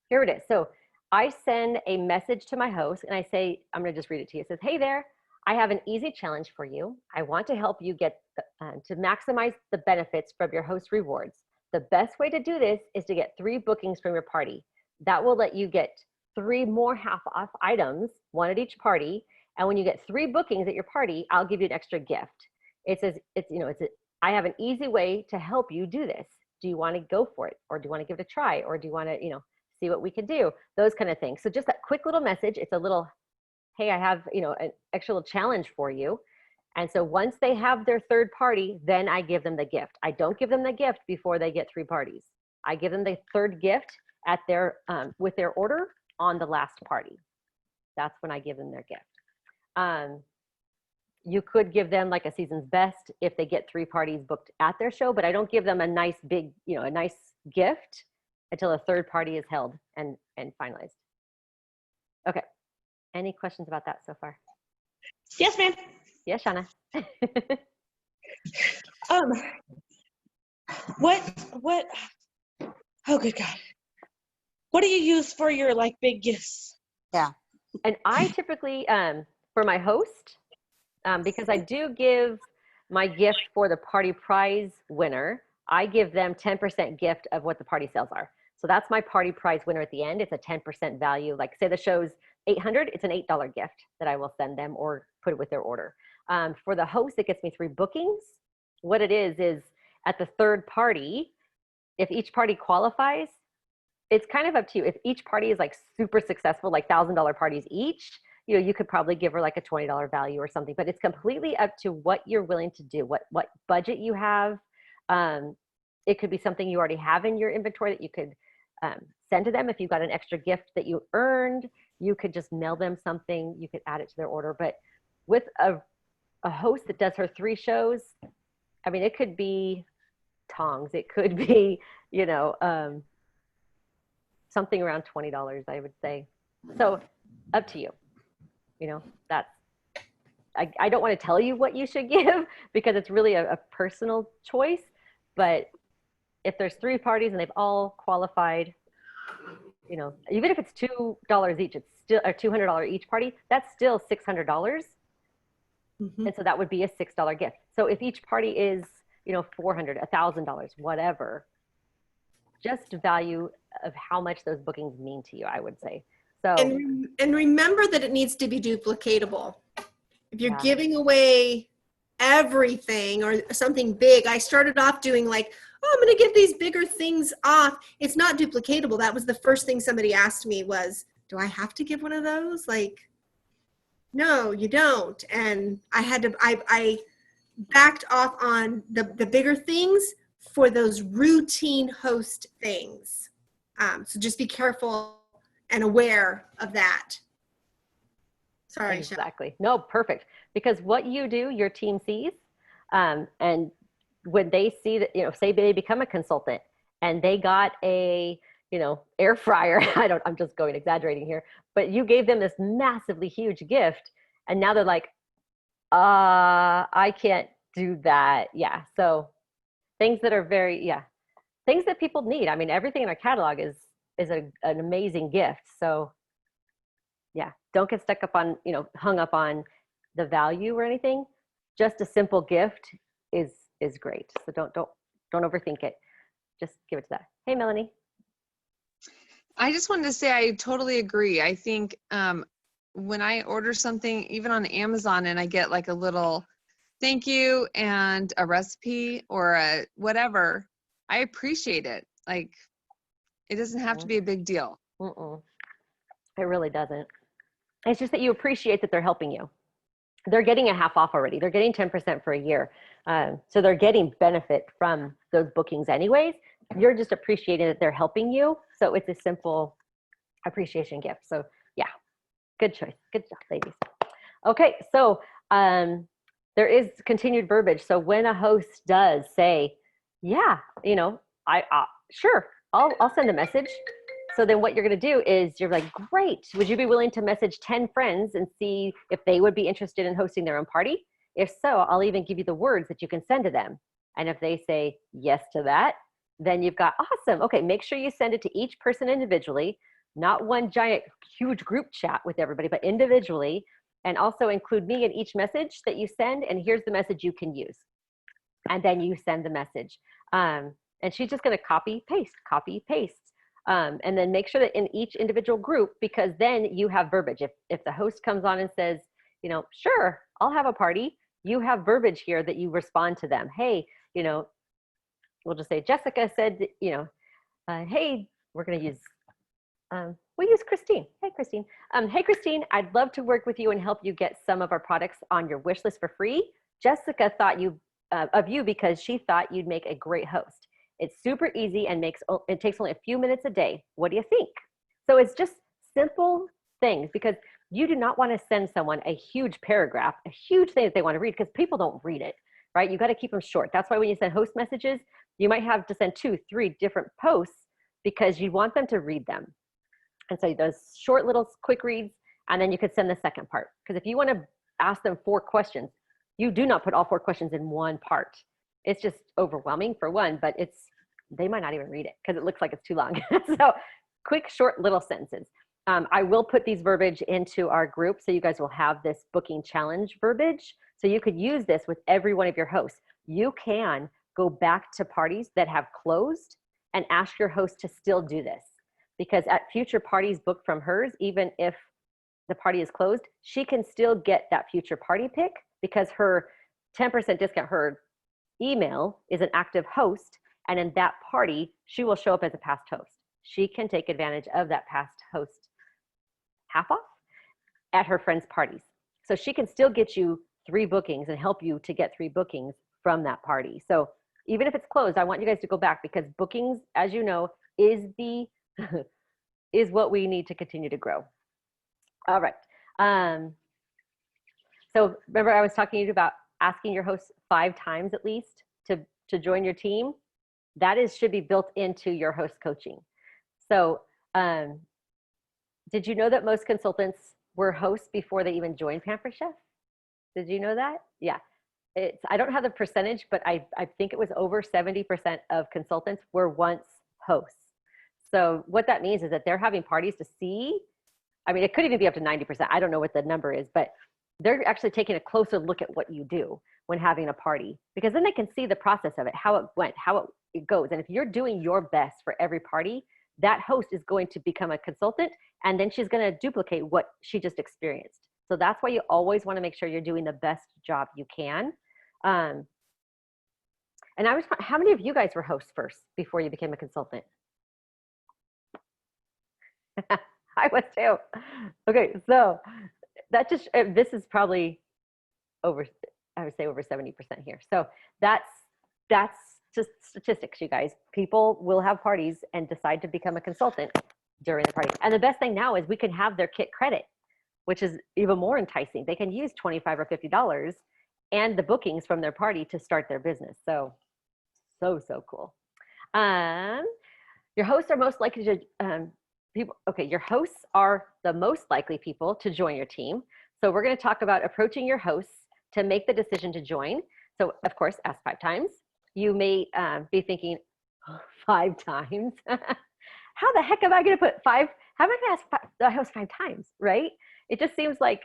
Here it is. So I send a message to my host and I say, I'm going to just read it to you. It says, hey there, I have an easy challenge for you. I want to help you get to maximize the benefits from your host rewards. The best way to do this is to get 3 bookings from your party. That will let you get 3 more half off items, 1 at each party. And when you get 3 bookings at your party, I'll give you an extra gift. It says, I have an easy way to help you do this. Do you want to go for it? Or do you want to give it a try? Or do you want to, see what we can do? Those kind of things. So just that quick little message. It's a little, hey, I have, an extra little challenge for you. And so once they have their 3rd party, then I give them the gift. I don't give them the gift before they get 3 parties. I give them the 3rd gift at their with their order on the last party. That's when I give them their gift. You could give them like a season's best if they get 3 parties booked at their show, but I don't give them a nice big, you know, a nice gift until a 3rd party is held and finalized. Okay. Any questions about that so far? Yes, ma'am. Yes, Shauna. What, oh good God. What do you use for your like big gifts? And I typically, for my host, because I do give my gift for the party prize winner, I give them 10% gift of what the party sales are. So that's my party prize winner at the end. It's a 10% value. Like say the show's $800, it's an $8 gift that I will send them or put it with their order. For the host, it gets me 3 bookings. What it is at the 3rd party, if each party qualifies, it's kind of up to you. If each party is like super successful, like $1,000 parties each, you know, you could probably give her like a $20 value or something, but it's completely up to what you're willing to do, what budget you have. It could be something you already have in your inventory that you could send to them. If you've got an extra gift that you earned, you could just mail them something, you could add it to their order. But with a host that does her 3 shows, I mean, it could be tongs, it could be, you know, something around $20, I would say. So up to you. You know, that's, I don't want to tell you what you should give because it's really a personal choice. But if there's 3 parties and they've all qualified, you know, even if it's $2 each, it's still a $200 each party, that's still $600. Mm-hmm. And so that would be a $6 gift. So if each party is, you know, $400, $1,000, whatever, just value of how much those bookings mean to you, I would say. So, and remember that it needs to be duplicatable. If you're giving away everything or something big, I started off doing like, oh, I'm going to give these bigger things off. It's not duplicatable. That was the first thing somebody asked me was, do I have to give one of those? Like, no, you don't. And I backed off on the bigger things for those routine host things. So just be careful and aware of that. Sorry, exactly. No, perfect. Because what you do, your team sees, and when they see that, you know, say they become a consultant and they got a, you know, air fryer, I'm just exaggerating here, but you gave them this massively huge gift and now they're like, I can't do that. Yeah. So things that are things that people need. I mean, everything in our catalog is an amazing gift. So yeah, don't get stuck up on, you know, hung up on the value or anything. Just a simple gift is great. So don't overthink it. Just give it to that. Hey, Melanie. I just wanted to say I totally agree. I think when I order something, even on Amazon, and I get like a little thank you and a recipe or a whatever, I appreciate it. Like, it doesn't have to be a big deal. It really doesn't. It's just that you appreciate that they're helping you. They're getting a half off already. They're getting 10% for a year. So they're getting benefit from those bookings anyways. You're just appreciating that they're helping you. So it's a simple appreciation gift. So yeah, good choice. Good job, ladies. Okay, so there is continued verbiage. So when a host does say, yeah, you know, sure, I'll send a message. So then what you're going to do is you're like, great. Would you be willing to message 10 friends and see if they would be interested in hosting their own party? If so, I'll even give you the words that you can send to them. And if they say yes to that, then you've got awesome. Okay, make sure you send it to each person individually, not one giant, huge group chat with everybody, but individually. And also include me in each message that you send. And here's the message you can use. And then you send the message. And she's just going to copy, paste. And then make sure that in each individual group, because then you have verbiage. If the host comes on and says, you know, sure, I'll have a party, you have verbiage here that you respond to them. Hey, you know, we'll just say, Jessica said, you know, hey, we're going to use, we'll use Christine. Hey, Christine. Hey, Christine, I'd love to work with you and help you get some of our products on your wish list for free. Jessica thought of you because she thought you'd make a great host. It's super easy and it takes only a few minutes a day. What do you think? So it's just simple things, because you do not want to send someone a huge paragraph, a huge thing that they want to read, because people don't read it, right? You got to keep them short. That's why when you send host messages, you might have to send 2, 3 different posts, because you want them to read them. And so those short little quick reads, and then you could send the second part. Because if you want to ask them 4 questions, you do not put all 4 questions in one part. It's just overwhelming for one, but they might not even read it because it looks like it's too long. So quick, short little sentences. I will put these verbiage into our group, so you guys will have this booking challenge verbiage. So you could use this with every one of your hosts. You can go back to parties that have closed and ask your host to still do this, because at future parties booked from hers, even if the party is closed, she can still get that future party pick, because her 10% discount, her email is an active host, and in that party, she will show up as a past host. She can take advantage of that past host half off at her friends' parties. So she can still get you 3 bookings and help you to get 3 bookings from that party. So even if it's closed, I want you guys to go back, because bookings, as you know, is is what we need to continue to grow. All right. So remember, I was talking to you about asking your host 5 times at least to join your team. That should be built into your host coaching. So did you know that most consultants were hosts before they even joined Pampered Chef? Did you know that? Yeah. I don't have the percentage, but I think it was over 70% of consultants were once hosts. So what that means is that they're having parties to see. I mean, it could even be up to 90%. I don't know what the number is, but they're actually taking a closer look at what you do when having a party, because then they can see the process of it, how it went, how it goes. And if you're doing your best for every party, that host is going to become a consultant, and then she's going to duplicate what she just experienced. So that's why you always want to make sure you're doing the best job you can. And how many of you guys were hosts first before you became a consultant? I was too. Okay, so that this is probably over, I would say over 70% here. So that's just statistics, you guys. People will have parties and decide to become a consultant during the party. And the best thing now is we can have their kit credit, which is even more enticing. They can use $25 or $50 and the bookings from their party to start their business. So cool. Your hosts are most likely to, your hosts are the most likely people to join your team. So we're going to talk about approaching your hosts to make the decision to join. So of course, ask 5 times. You may be thinking, 5 times? How the heck am I going to put 5? How am I going to ask the host 5 times, right? It just seems like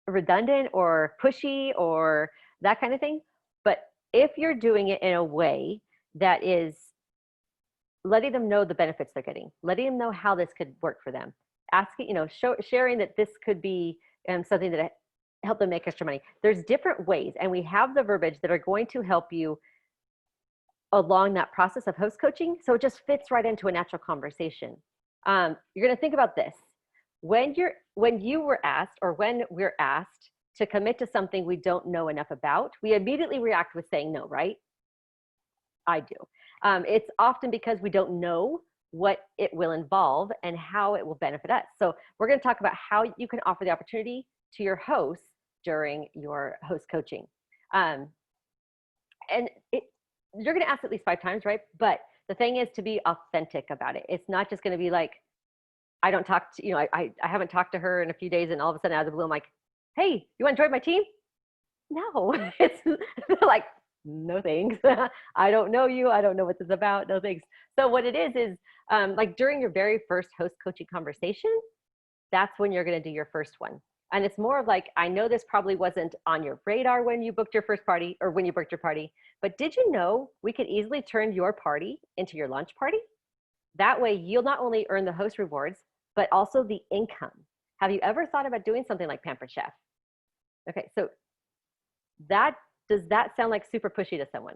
redundant or pushy or that kind of thing. But if you're doing it in a way that is letting them know the benefits they're getting, letting them know how this could work for them, asking, sharing that this could be something that help them make extra money. There's different ways, and we have the verbiage that are going to help you along that process of host coaching. So it just fits right into a natural conversation. You're going to think about this. When you were asked, or when we're asked to commit to something we don't know enough about, we immediately react with saying no, right? I do. It's often because we don't know what it will involve and how it will benefit us. So we're going to talk about how you can offer the opportunity to your hosts during your host coaching. And you're going to ask at least 5 times, right? But the thing is to be authentic about it. It's not just going to be like, I don't talk to, I haven't talked to her in a few days, and all of a sudden out of the blue, I'm like, hey, you want to join my team? No, it's like, no thanks. I don't know you. I don't know what this is about. No thanks. So what it is like during your very first host coaching conversation, that's when you're going to do your first one. And it's more of like, I know this probably wasn't on your radar when you booked your first party or when you booked your party, but did you know we could easily turn your party into your lunch party? That way you'll not only earn the host rewards, but also the income. Have you ever thought about doing something like Pampered Chef? Okay, so does that sound like super pushy to someone?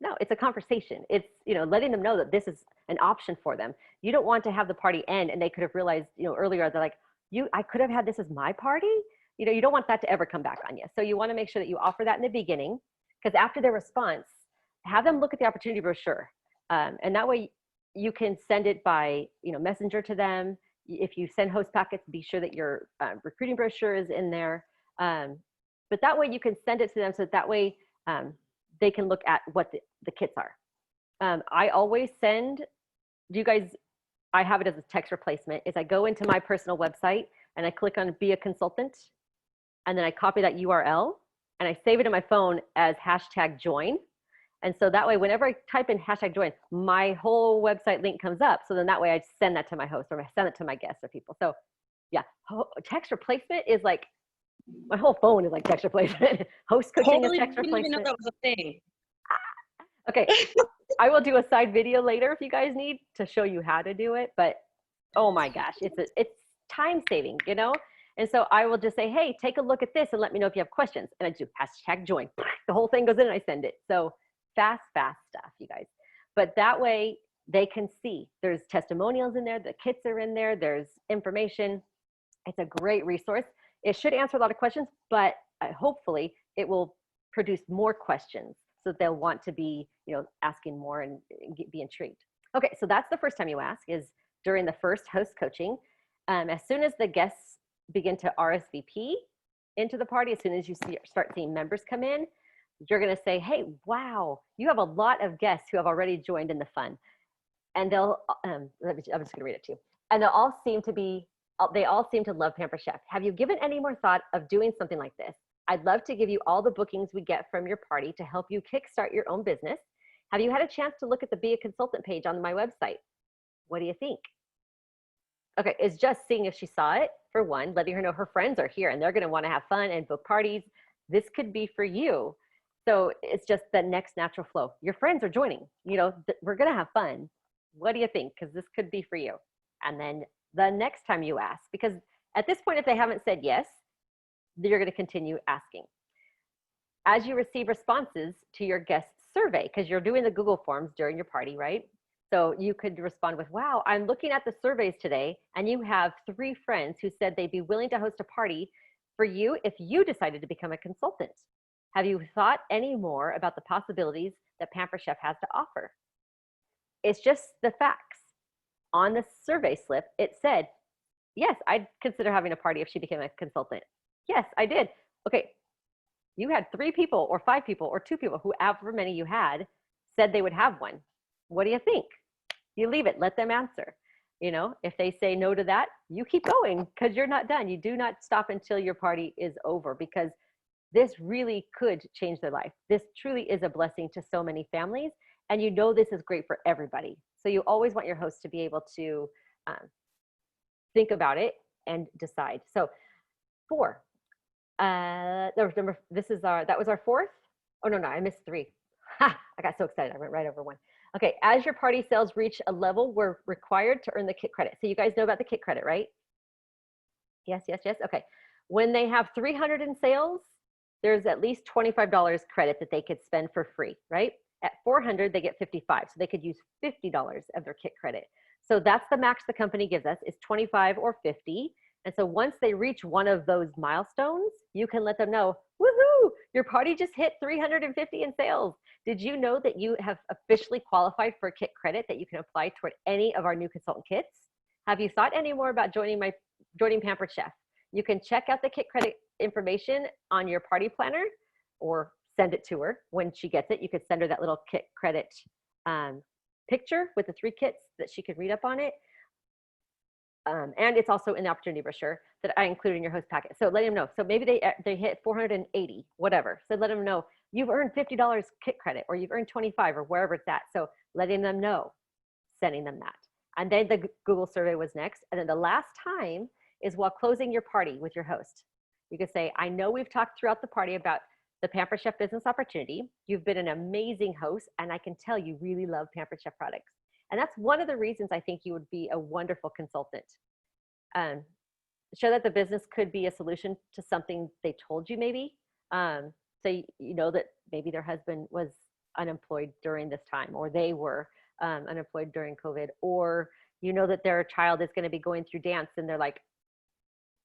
No, it's a conversation. It's, letting them know that this is an option for them. You don't want to have the party end and they could have realized, earlier, they're like, I could have had this as my party. You don't want that to ever come back on you. So you want to make sure that you offer that in the beginning, because after their response, have them look at the opportunity brochure. And that way you can send it by, messenger to them. If you send host packets, be sure that your recruiting brochure is in there. But that way you can send it to them, so that way they can look at what the kits are. I always send, I have it as a text replacement, is I go into my personal website and I click on be a consultant, and then I copy that URL and I save it in my phone as #join. And so that way, whenever I type in #join, my whole website link comes up. So then that way I send that to my host, or I send it to my guests or people. So yeah, text replacement is like, my whole phone is like text replacement. Host coaching Totally is text didn't even know replacement. that was a thing. Okay, I will do a side video later if you guys need to show you how to do it. But oh my gosh, it's time saving, And so I will just say, hey, take a look at this and let me know if you have questions. And I do #join. The whole thing goes in and I send it. So fast stuff, you guys. But that way they can see there's testimonials in there, the kits are in there, there's information. It's a great resource. It should answer a lot of questions, but hopefully it will produce more questions, so they'll want to be, asking more and be intrigued. Okay, so that's the first time you ask, is during the first host coaching. As soon as the guests begin to RSVP into the party, as soon as you start seeing members come in, you're going to say, hey, wow, you have a lot of guests who have already joined in the fun. And they'll, I'm just going to read it to you. And they all seem to love Pamper Chef. Have you given any more thought of doing something like this? I'd love to give you all the bookings we get from your party to help you kickstart your own business. Have you had a chance to look at the Be a Consultant page on my website? What do you think? Okay, it's just seeing if she saw it, for one, letting her know her friends are here and they're going to want to have fun and book parties. This could be for you. So it's just the next natural flow. Your friends are joining, we're going to have fun. What do you think? Because this could be for you. And then the next time you ask, because at this point, if they haven't said yes, you're going to continue asking. As you receive responses to your guest survey, because you're doing the Google Forms during your party, right? So you could respond with, wow, I'm looking at the surveys today, and you have 3 friends who said they'd be willing to host a party for you if you decided to become a consultant. Have you thought any more about the possibilities that Pamper Chef has to offer? It's just the facts. On the survey slip, it said, yes, I'd consider having a party if she became a consultant. Yes, I did. Okay, you had 3 people or 5 people or 2 people, however many you had, said they would have one. What do you think? You leave it, let them answer. If they say no to that, you keep going, because you're not done. You do not stop until your party is over, because this really could change their life. This truly is a blessing to so many families, and this is great for everybody. So you always want your host to be able to think about it and decide. So 4. That was our 4th. Oh no, I missed 3. Ha! I got so excited, I went right over 1. Okay, as your party sales reach a level, we're required to earn the kit credit. So you guys know about the kit credit, right? Yes. Okay. When they have 300 in sales, there's at least $25 credit that they could spend for free, right? At 400, they get 55. So they could use $50 of their kit credit. So that's the max the company gives us, is 25 or 50. And so once they reach one of those milestones, you can let them know, woohoo, your party just hit 350 in sales. Did you know that you have officially qualified for a kit credit that you can apply toward any of our new consultant kits? Have you thought any more about joining Pampered Chef? You can check out the kit credit information on your party planner, or send it to her when she gets it. You could send her that little kit credit picture with the 3 kits that she could read up on it. And it's also in the opportunity brochure that I included in your host packet. So let them know. So maybe they hit 480, whatever. So let them know you've earned $50 kit credit, or you've earned 25, or wherever it's at. So letting them know, sending them that. And then the Google survey was next. And then the last time is while closing your party with your host. You could say, I know we've talked throughout the party about the Pampered Chef business opportunity. You've been an amazing host, and I can tell you really love Pampered Chef products. And that's one of the reasons I think you would be a wonderful consultant. Show that the business could be a solution to something they told you maybe. So you know that maybe their husband was unemployed during this time, or they were unemployed during COVID, or you know that their child is going to be going through dance and they're like,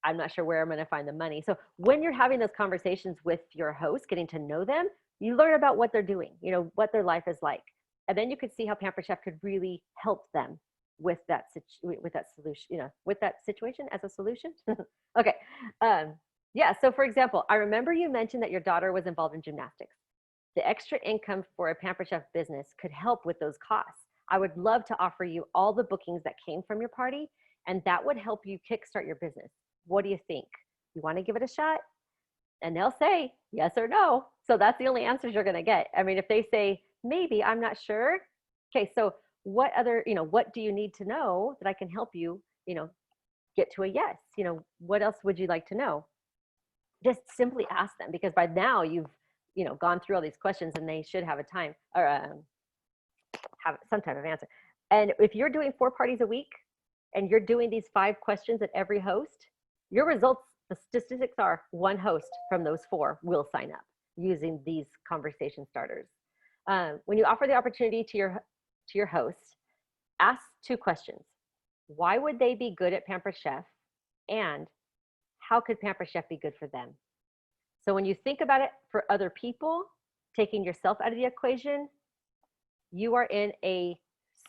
I'm not sure where I'm going to find the money. So when you're having those conversations with your host, getting to know them, You learn about what they're doing, you know, what their life is like. And then you could see how Pampered Chef could really help them with that solution, you know, with that situation as a solution. Okay. Yeah. So for example, I remember you mentioned that your daughter was involved in gymnastics. The extra income for a Pampered Chef business could help with those costs. I would love to offer you all the bookings that came from your party, and that would help you kickstart your business. What do you think? You want to give it a shot? And they'll say yes or no. So that's the only answers you're going to get. I mean, if they say maybe, I'm not sure. Okay, so what other, you know, what do you need to know that I can help you, you know, get to a yes? You know, what else would you like to know? Just simply ask them, because by now you've, you know, gone through all these questions, and they should have a time or have some type of answer. And if you're doing 4 parties a week and you're doing these 5 questions at every host, your results, the statistics are 1 host from those 4 will sign up using these conversation starters. When you offer the opportunity to your host, ask 2 questions. Why would they be good at Pampered Chef? And how could Pampered Chef be good for them? So when you think about it for other people, taking yourself out of the equation, you are in a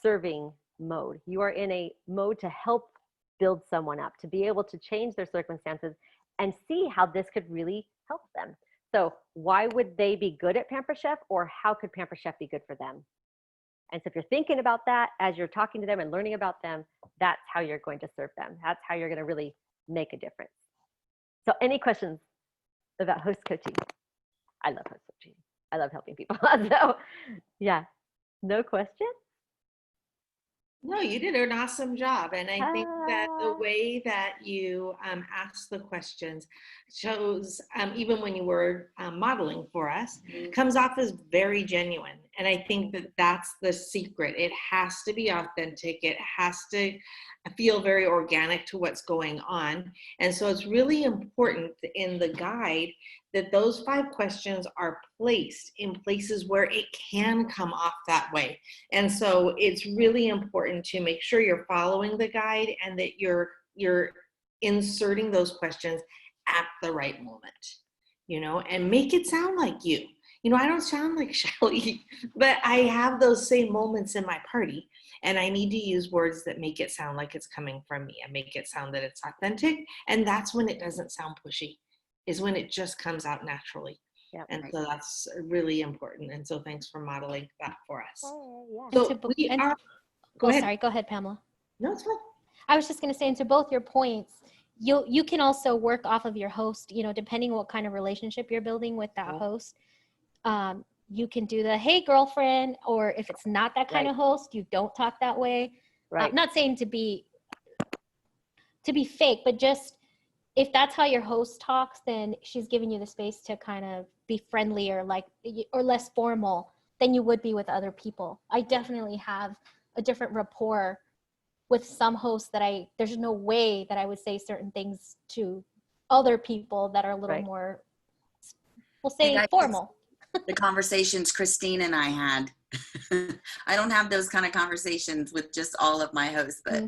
serving mode. You are in a mode to help build someone up, to be able to change their circumstances and see how this could really help them. So why would they be good at Pampered Chef, or how could Pampered Chef be good for them? And so if you're thinking about that as you're talking to them and learning about them, that's how you're going to serve them. That's how you're going to really make a difference. So any questions about host coaching? I love host coaching. I love helping people. So yeah, no question? No, you did an awesome job. And I think that the way that you asked the questions shows, even when you were modeling for us, comes off as very genuine. And I think that that's the secret. It has to be authentic. It has to feel very organic to what's going on. And so it's really important in the guide that those 5 questions are placed in places where it can come off that way. And so it's really important to make sure you're following the guide and that you're inserting those questions at the right moment, you know, and make it sound like you. You know, I don't sound like Shelly, but I have those same moments in my party, and I need to use words that make it sound like it's coming from me and make it sound that it's authentic. And that's when it doesn't sound pushy, is when it just comes out naturally. Yep. And so that's really important. And so thanks for modeling that for us. So we are, go ahead. Sorry, go ahead, Pamela. No, it's fine. I was just going to say, and to both your points, you can also work off of your host, you know, depending what kind of relationship you're building with that host. You can do the, hey, girlfriend, or if it's not that kind of host, you don't talk that way. Right. Not saying to be fake, but just if that's how your host talks, then she's giving you the space to kind of be friendlier, like, or less formal than you would be with other people. I definitely have a different rapport with some hosts that there's no way that I would say certain things to other people that are a little more, we'll say, formal. The conversations Christine and I had. I don't have those kind of conversations with just all of my hosts, but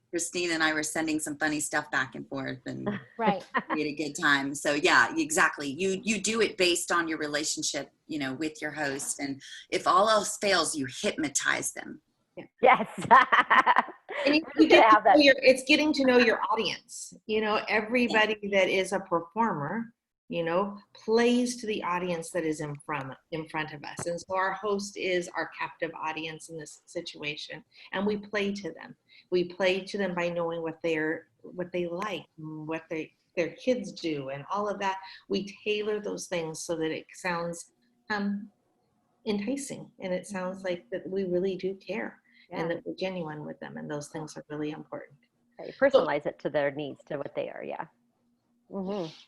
Christine and I were sending some funny stuff back and forth, and we had a good time. So yeah, exactly. You do it based on your relationship, you know, with your host, and if all else fails, you hypnotize them. Yes. And it's getting to know your audience. You know, everybody that is a performer, you know, plays to the audience that is in front of us. And so our host is our captive audience in this situation, and we play to them. We play to them by knowing what they like, what their kids do, and all of that. We tailor those things so that it sounds enticing, and it sounds like that we really do care and that we're genuine with them, and those things are really important. You personalize it to their needs, to what they are.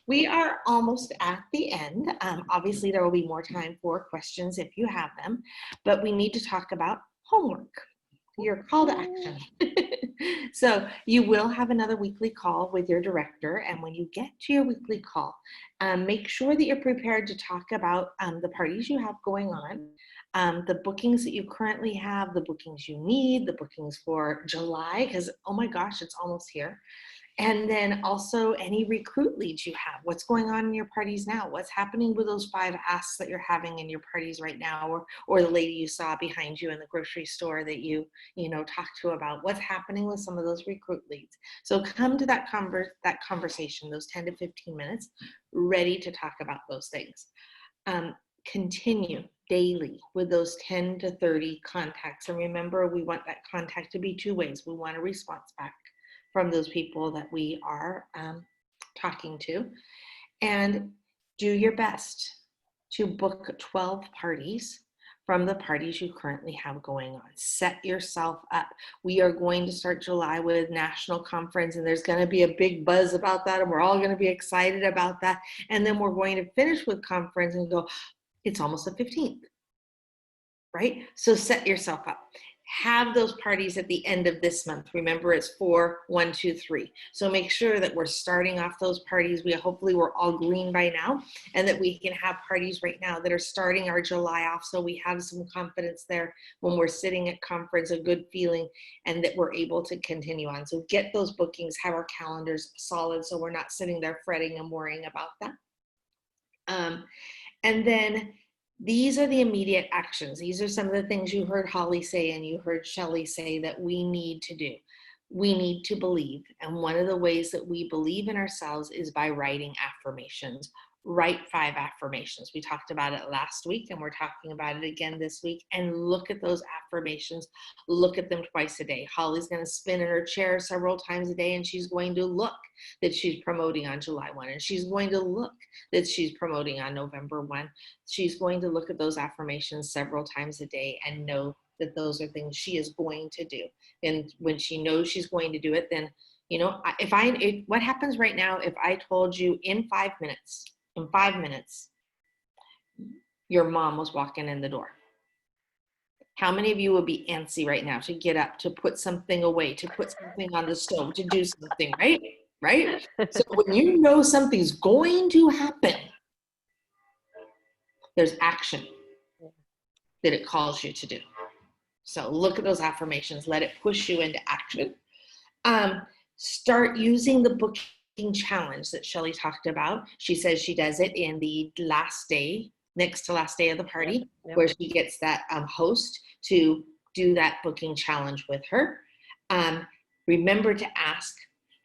We are almost at the end. Obviously, there will be more time for questions if you have them, but we need to talk about homework, your call to action. So you will have another weekly call with your director, and when you get to your weekly call, make sure that you're prepared to talk about the parties you have going on, the bookings that you currently have, the bookings you need, the bookings for July, because oh my gosh, it's almost here. And then also any recruit leads you have. What's going on in your parties now? What's happening with those 5 asks that you're having in your parties right now, or the lady you saw behind you in the grocery store that you talked to about? What's happening with some of those recruit leads? So come to that conversation, those 10 to 15 minutes, ready to talk about those things. Continue daily with those 10 to 30 contacts. And remember, we want that contact to be 2 ways. We want a response back from those people that we are talking to. And do your best to book 12 parties from the parties you currently have going on. Set yourself up. We are going to start July with national conference, and there's going to be a big buzz about that, and we're all going to be excited about that. And then we're going to finish with conference and go, it's almost the 15th, right? So set yourself up. Have those parties at the end of this month. Remember, it's 4, 1, 2, 3. So make sure that we're starting off those parties. Hopefully we're all green by now, and that we can have parties right now that are starting our July off, so we have some confidence there when we're sitting at conference, a good feeling, and that we're able to continue on. So get those bookings, have our calendars solid, so we're not sitting there fretting and worrying about that. And then these are the immediate actions. These are some of the things you heard Holly say and you heard Shelley say that we need to do. We need to believe. And one of the ways that we believe in ourselves is by writing affirmations. Write 5 affirmations. We talked about it last week, and we're talking about it again this week. And look at those affirmations. Look at them twice a day. Holly's going to spin in her chair several times a day, and she's going to look that she's promoting on July 1, and she's going to look that she's promoting on November 1. She's going to look at those affirmations several times a day and know that those are things she is going to do. And when she knows she's going to do it, then, what happens right now, if I told you in 5 minutes, your mom was walking in the door? How many of you would be antsy right now to get up, to put something away, to put something on the stove, to do something, right? Right? So when you know something's going to happen, there's action that it calls you to do. So look at those affirmations, let it push you into action. Start using the booking challenge that Shelley talked about. She says she does it in the last day, next to last day of the party, where she gets that host to do that booking challenge with her. Remember to ask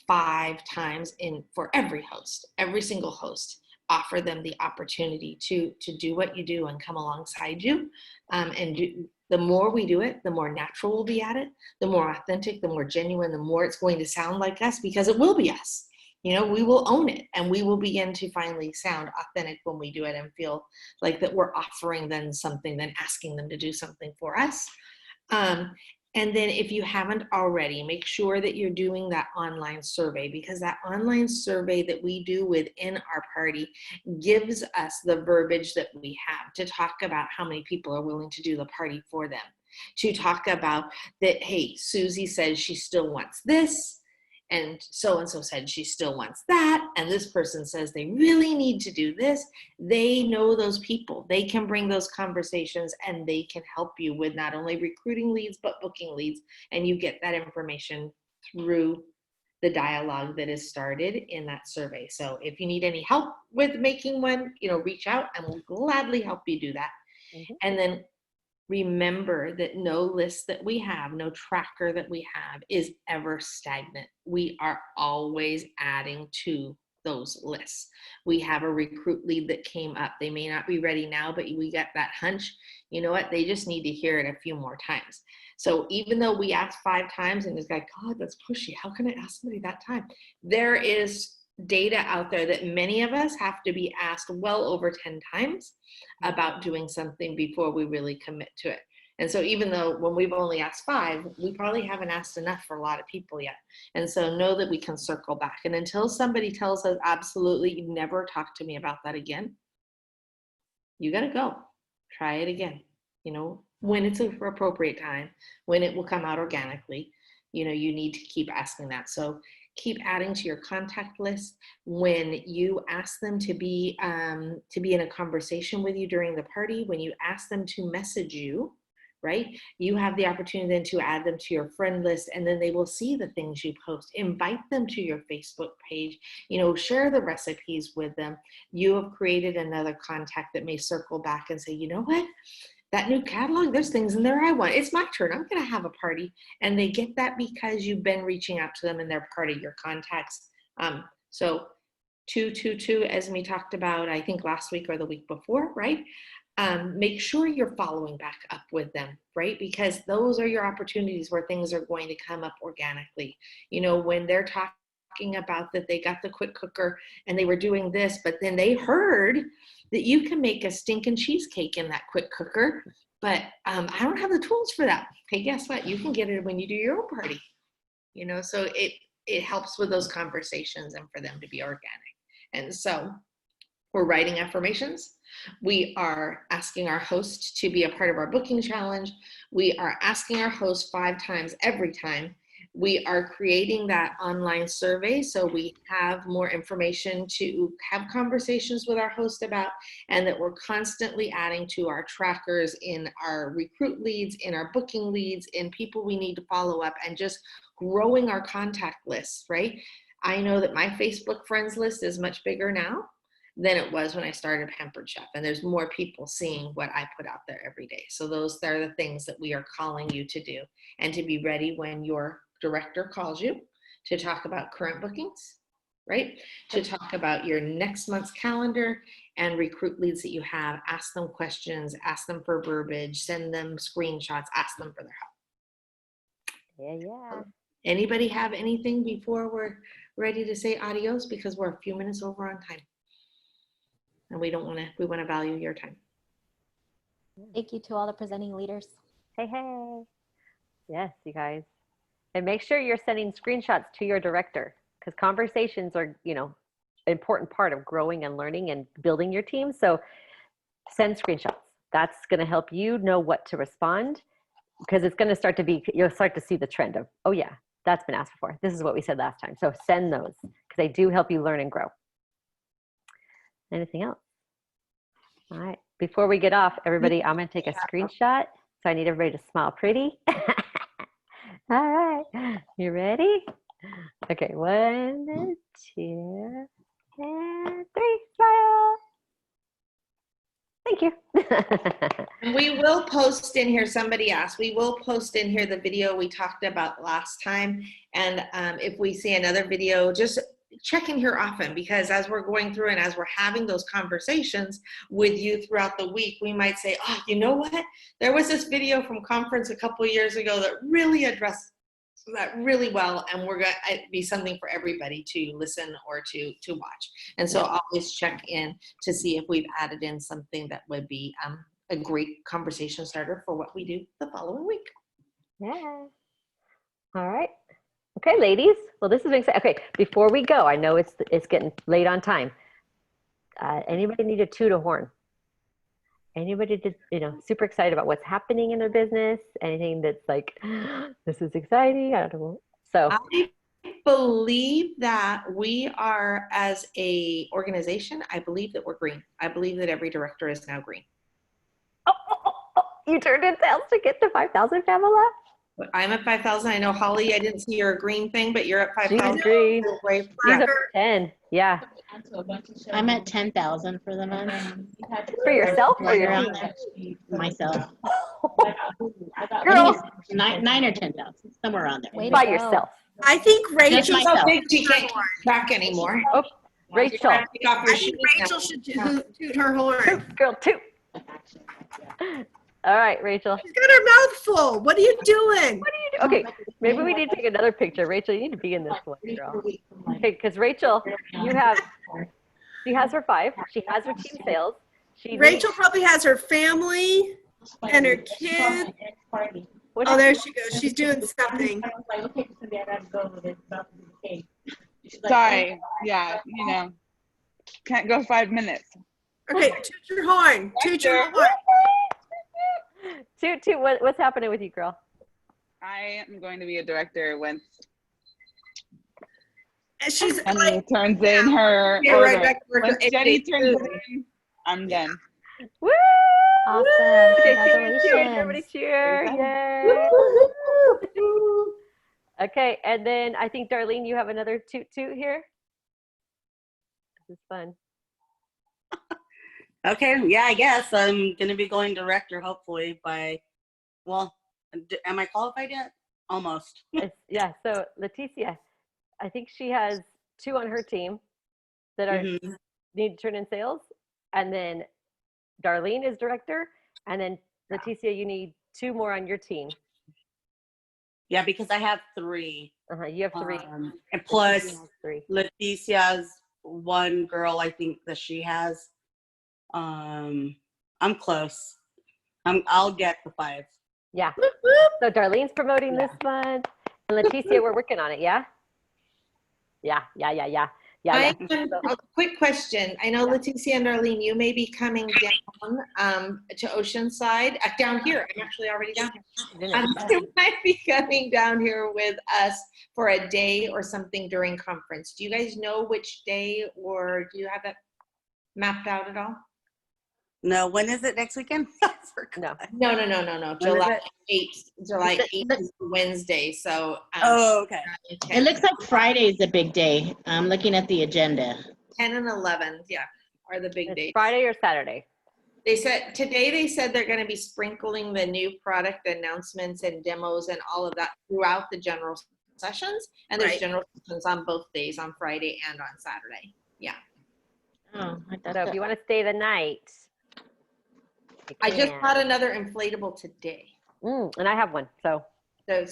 5 times for every host, every single host. Offer them the opportunity to do what you do and come alongside you. The more we do it, the more natural we'll be at it, the more authentic, the more genuine, the more it's going to sound like us, because it will be us. We will own it, and we will begin to finally sound authentic when we do it and feel like that we're offering them something, then asking them to do something for us. And then if you haven't already, make sure that you're doing that online survey, because that online survey that we do within our party gives us the verbiage that we have to talk about how many people are willing to do the party for them, to talk about that, hey, Susie says she still wants this, and so said she still wants that, and this person says they really need to do this. They know those people. They can bring those conversations, and they can help you with not only recruiting leads, but booking leads, and you get that information through the dialogue that is started in that survey. So if you need any help with making one, reach out, and we'll gladly help you do that. Mm-hmm. And then remember that no list that we have, no tracker that we have is ever stagnant. We are always adding to those lists. We have a recruit lead that came up. They may not be ready now, but we got that hunch. You know what? They just need to hear it a few more times. So even though we asked 5 times and it's like, God, that's pushy. How can I ask somebody that time? There is data out there that many of us have to be asked well over 10 times about doing something before we really commit to it. And so even though when we've only asked 5, we probably haven't asked enough for a lot of people yet. And so know that we can circle back. And until somebody tells us, absolutely, you never talk to me about that again, you got to go. Try it again. When it's an appropriate time, when it will come out organically, you need to keep asking that. So keep adding to your contact list. When you ask them to be in a conversation with you during the party, when you ask them to message you right? You have the opportunity then to add them to your friend list, and then they will see the things you post. Invite them to your Facebook page, share the recipes with them. You have created another contact that may circle back and say, you know what? That new catalog, there's things in there I want. It's my turn. I'm going to have a party. And they get that because you've been reaching out to them and they're part of your contacts. So 222, as we talked about, I think last week or the week before, right? Make sure you're following back up with them, right? Because those are your opportunities where things are going to come up organically. When they're talking about that they got the quick cooker and they were doing this, but then they heard that you can make a stinking cheesecake in that quick cooker, but I don't have the tools for that. Okay, guess what? You can get it when you do your own party. So it helps with those conversations and for them to be organic. And so we're writing affirmations. We are asking our host to be a part of our booking challenge. We are asking our host 5 times every time. We are creating that online survey so we have more information to have conversations with our host about, and that we're constantly adding to our trackers in our recruit leads, in our booking leads, in people we need to follow up, and just growing our contact lists, right? I know that my Facebook friends list is much bigger now than it was when I started Pampered Chef, and there's more people seeing what I put out there every day. So those are the things that we are calling you to do, and to be ready when your director calls you to talk about current bookings, right? To talk about your next month's calendar and recruit leads that you have. Ask them questions, ask them for verbiage, send them screenshots, ask them for their help. Yeah. Anybody have anything before we're ready to say adios? Because we're a few minutes over on time. And we want to value your time. Thank you to all the presenting leaders. Hey. Yes, you guys. And make sure you're sending screenshots to your director, because conversations are, an important part of growing and learning and building your team. So send screenshots. That's going to help you know what to respond, because it's going to start to be, you'll start to see the trend of, oh yeah, that's been asked for. This is what we said last time. So send those, because they do help you learn and grow. Anything else? All right. Before we get off, everybody, I'm going to take a screenshot. So I need everybody to smile pretty. All right. You ready? Okay. 1, 2, and 3. Smile. Thank you. We will post in here, somebody asked, we will post in here the video we talked about last time. And if we see another video, just check in here often, because as we're going through and as we're having those conversations with you throughout the week, we might say, oh, you know what? There was this video from conference a couple of years ago that really addressed that really well, and we're going to be something for everybody to listen or to watch. And so always check in to see if we've added in something that would be a great conversation starter for what we do the following week. Yeah. All right. Okay, ladies. Well, this is exciting. Okay, before we go, I know it's getting late on time. Anybody need a toot a horn? Anybody just, super excited about what's happening in their business? Anything that's like, this is exciting? I don't know. So I believe that we are, as a organization, I believe that we're green. I believe that every director is now green. Oh, you turned in sales to get to 5,000, Pamela? I'm at 5,000. I know, Holly, I didn't see your green thing, but you're at 5,000. She's green. She's up to 10. Yeah. I'm at 10,000 for the month. For yourself or your Around team? there. Myself. Girl. 9 or 10,000, somewhere around there. By yourself. I think Rachel, myself. So big she can't track anymore. Oh, Rachel. Take off her I think shoes now. Rachel should toot her horn. Toot, girl, toot. All right, Rachel. She's got her mouth full. What are you doing? What do? Okay, maybe we need to take another picture. Rachel, you need to be in this one, girl. Okay, because Rachel, she has her 5. She has her team sales. Rachel probably has her family and her kids. Oh, there she goes. She's doing something. Sorry. Yeah, can't go 5 minutes. Okay, toot your horn. Toot your horn. Toot, what's happening with you, girl? I am going to be a director once She's Jenny like, turns in her Yeah, order. right back to work Once at Jenny 8 turns in, I'm done. Woo! Awesome. Okay, cheers, cheers, everybody Congratulations. cheer. Yay. Okay, and then I think, Darlene, you have another toot toot here. This is fun. Okay, yeah, I guess I'm gonna be going director hopefully by, well, am I qualified yet? Almost. Yeah, so Leticia, I think she has 2 on her team that are Mhm. need to turn in sales, and then Darlene is director, and then Leticia, you need 2 more on your team. Yeah, because I have 3. You have 3. And Leticia plus has 3. Leticia's one girl I think that she has. I'm close. I'll get the 5. Yeah. So Darlene's promoting this month, and Leticia, we're working on it. Yeah. Yeah. I have a quick question. I know Leticia and Darlene, you may be coming down to Oceanside, down here. I'm actually already down here. You might be coming down here with us for a day or something during conference. Do you guys know which day, or do you have that mapped out at all? No, when is it next weekend? No. No. When is July it? 8th. July 8th is Wednesday. So. Oh, okay. It looks like Friday's a big day. I'm looking at the agenda. 10 and 11, yeah, are the big days. Friday or Saturday? They said they're going to be sprinkling the new product announcements and demos and all of that throughout the general sessions. And there's general sessions on both days, on Friday and on Saturday. Yeah. Oh, So if you want to stay the night, I just bought another inflatable today. And I have one. So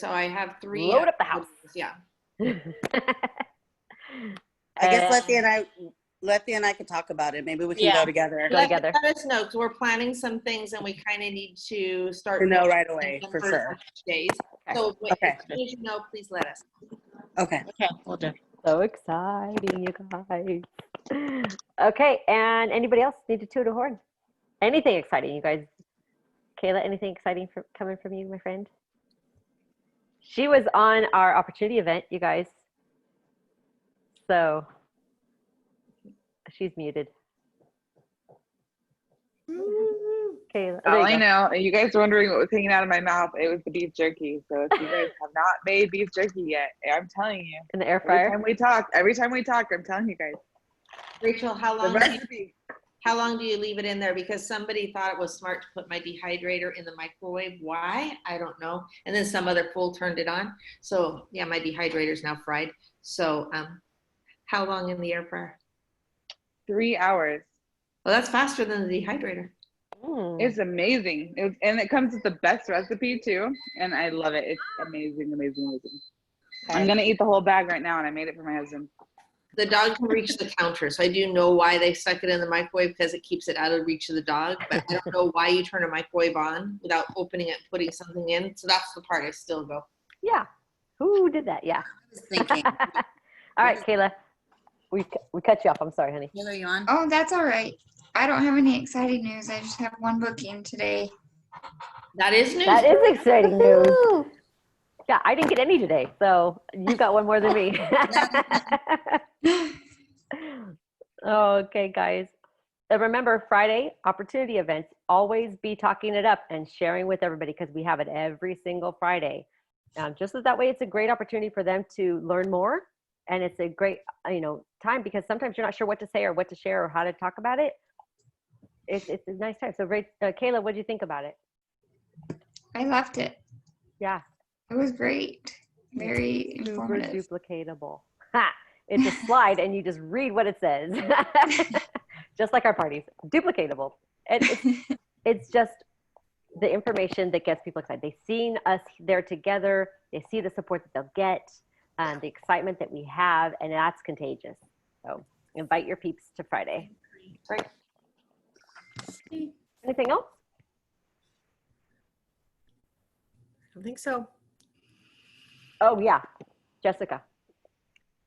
I have 3. Load up the house. Yeah. I guess Letty and I could talk about it. Maybe we can go together. Go together. Let us know, because we're planning some things and we kind of need to start To know right away, for for sure. days. So as soon as you know, please let us. Okay. Okay, we'll do. So exciting, you guys. Okay, and anybody else need to toot a horn? Anything exciting, you guys? Kayla, anything exciting coming from you, my friend? She was on our opportunity event, you guys. So she's muted. Kayla, All I know, you guys are wondering what was hanging out of my mouth. It was the beef jerky. So if you guys have not made beef jerky yet, I'm telling you. In the air fryer? Every time we talk, I'm telling you guys. Rachel, how long do you leave it in there? Because somebody thought it was smart to put my dehydrator in the microwave. Why? I don't know. And then some other fool turned it on. So yeah, my dehydrator's now fried. So how long in the air fryer? 3 hours. Well, that's faster than the dehydrator. It's amazing. And it comes with the best recipe too. And I love it. It's amazing. I'm going to eat the whole bag right now, and I made it for my husband. The dog can reach the counter. So I do know why they stuck it in the microwave, because it keeps it out of reach of the dog. But I don't know why you turn a microwave on without opening it, and putting something in. So that's the part I still go. Yeah. Who did that? Yeah. I was thinking. All right, Kayla. We cut you off. I'm sorry, honey. Kayla, are you on? Oh, that's all right. I don't have any exciting news. I just have one booking today. That is news. That is exciting news. Yeah, I didn't get any today, so you got one more than me. Okay, guys. And remember, Friday opportunity events, always be talking it up and sharing with everybody, because we have it every single Friday. Just so that way, it's a great opportunity for them to learn more, and it's a great time, because sometimes you're not sure what to say or what to share or how to talk about it. It's a nice time. So, Kayla, what did you think about it? I loved it. Yeah. It was great. Very informative. Super duplicatable. Ha! It's a slide and you just read what it says. Just like our parties. Duplicatable. It's just the information that gets people excited. They've seen us there together. They see the support that they'll get, the excitement that we have, and that's contagious. So invite your peeps to Friday. Right. Anything else? I don't think so. Oh, yeah. Jessica,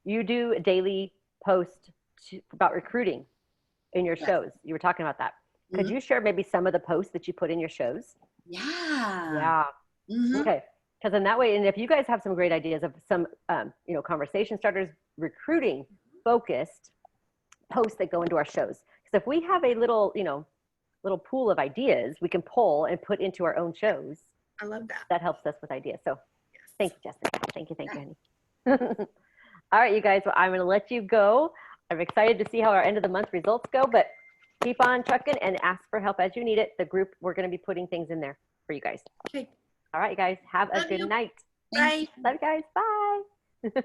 you do a daily post about recruiting in your shows. You were talking about that. Could you share maybe some of the posts that you put in your shows? Yeah. Okay. Because in that way, and if you guys have some great ideas of some, conversation starters, recruiting focused posts that go into our shows. Because if we have a little, little pool of ideas we can pull and put into our own shows. I love that. That helps us with ideas. So thank you, Jessica. Thank you, honey. All right, you guys, well, I'm going to let you go. I'm excited to see how our end of the month results go, but keep on trucking and ask for help as you need it. The group, we're going to be putting things in there for you guys. Okay. All right, you guys, have a Love good you. night. Bye. Love you guys. Bye.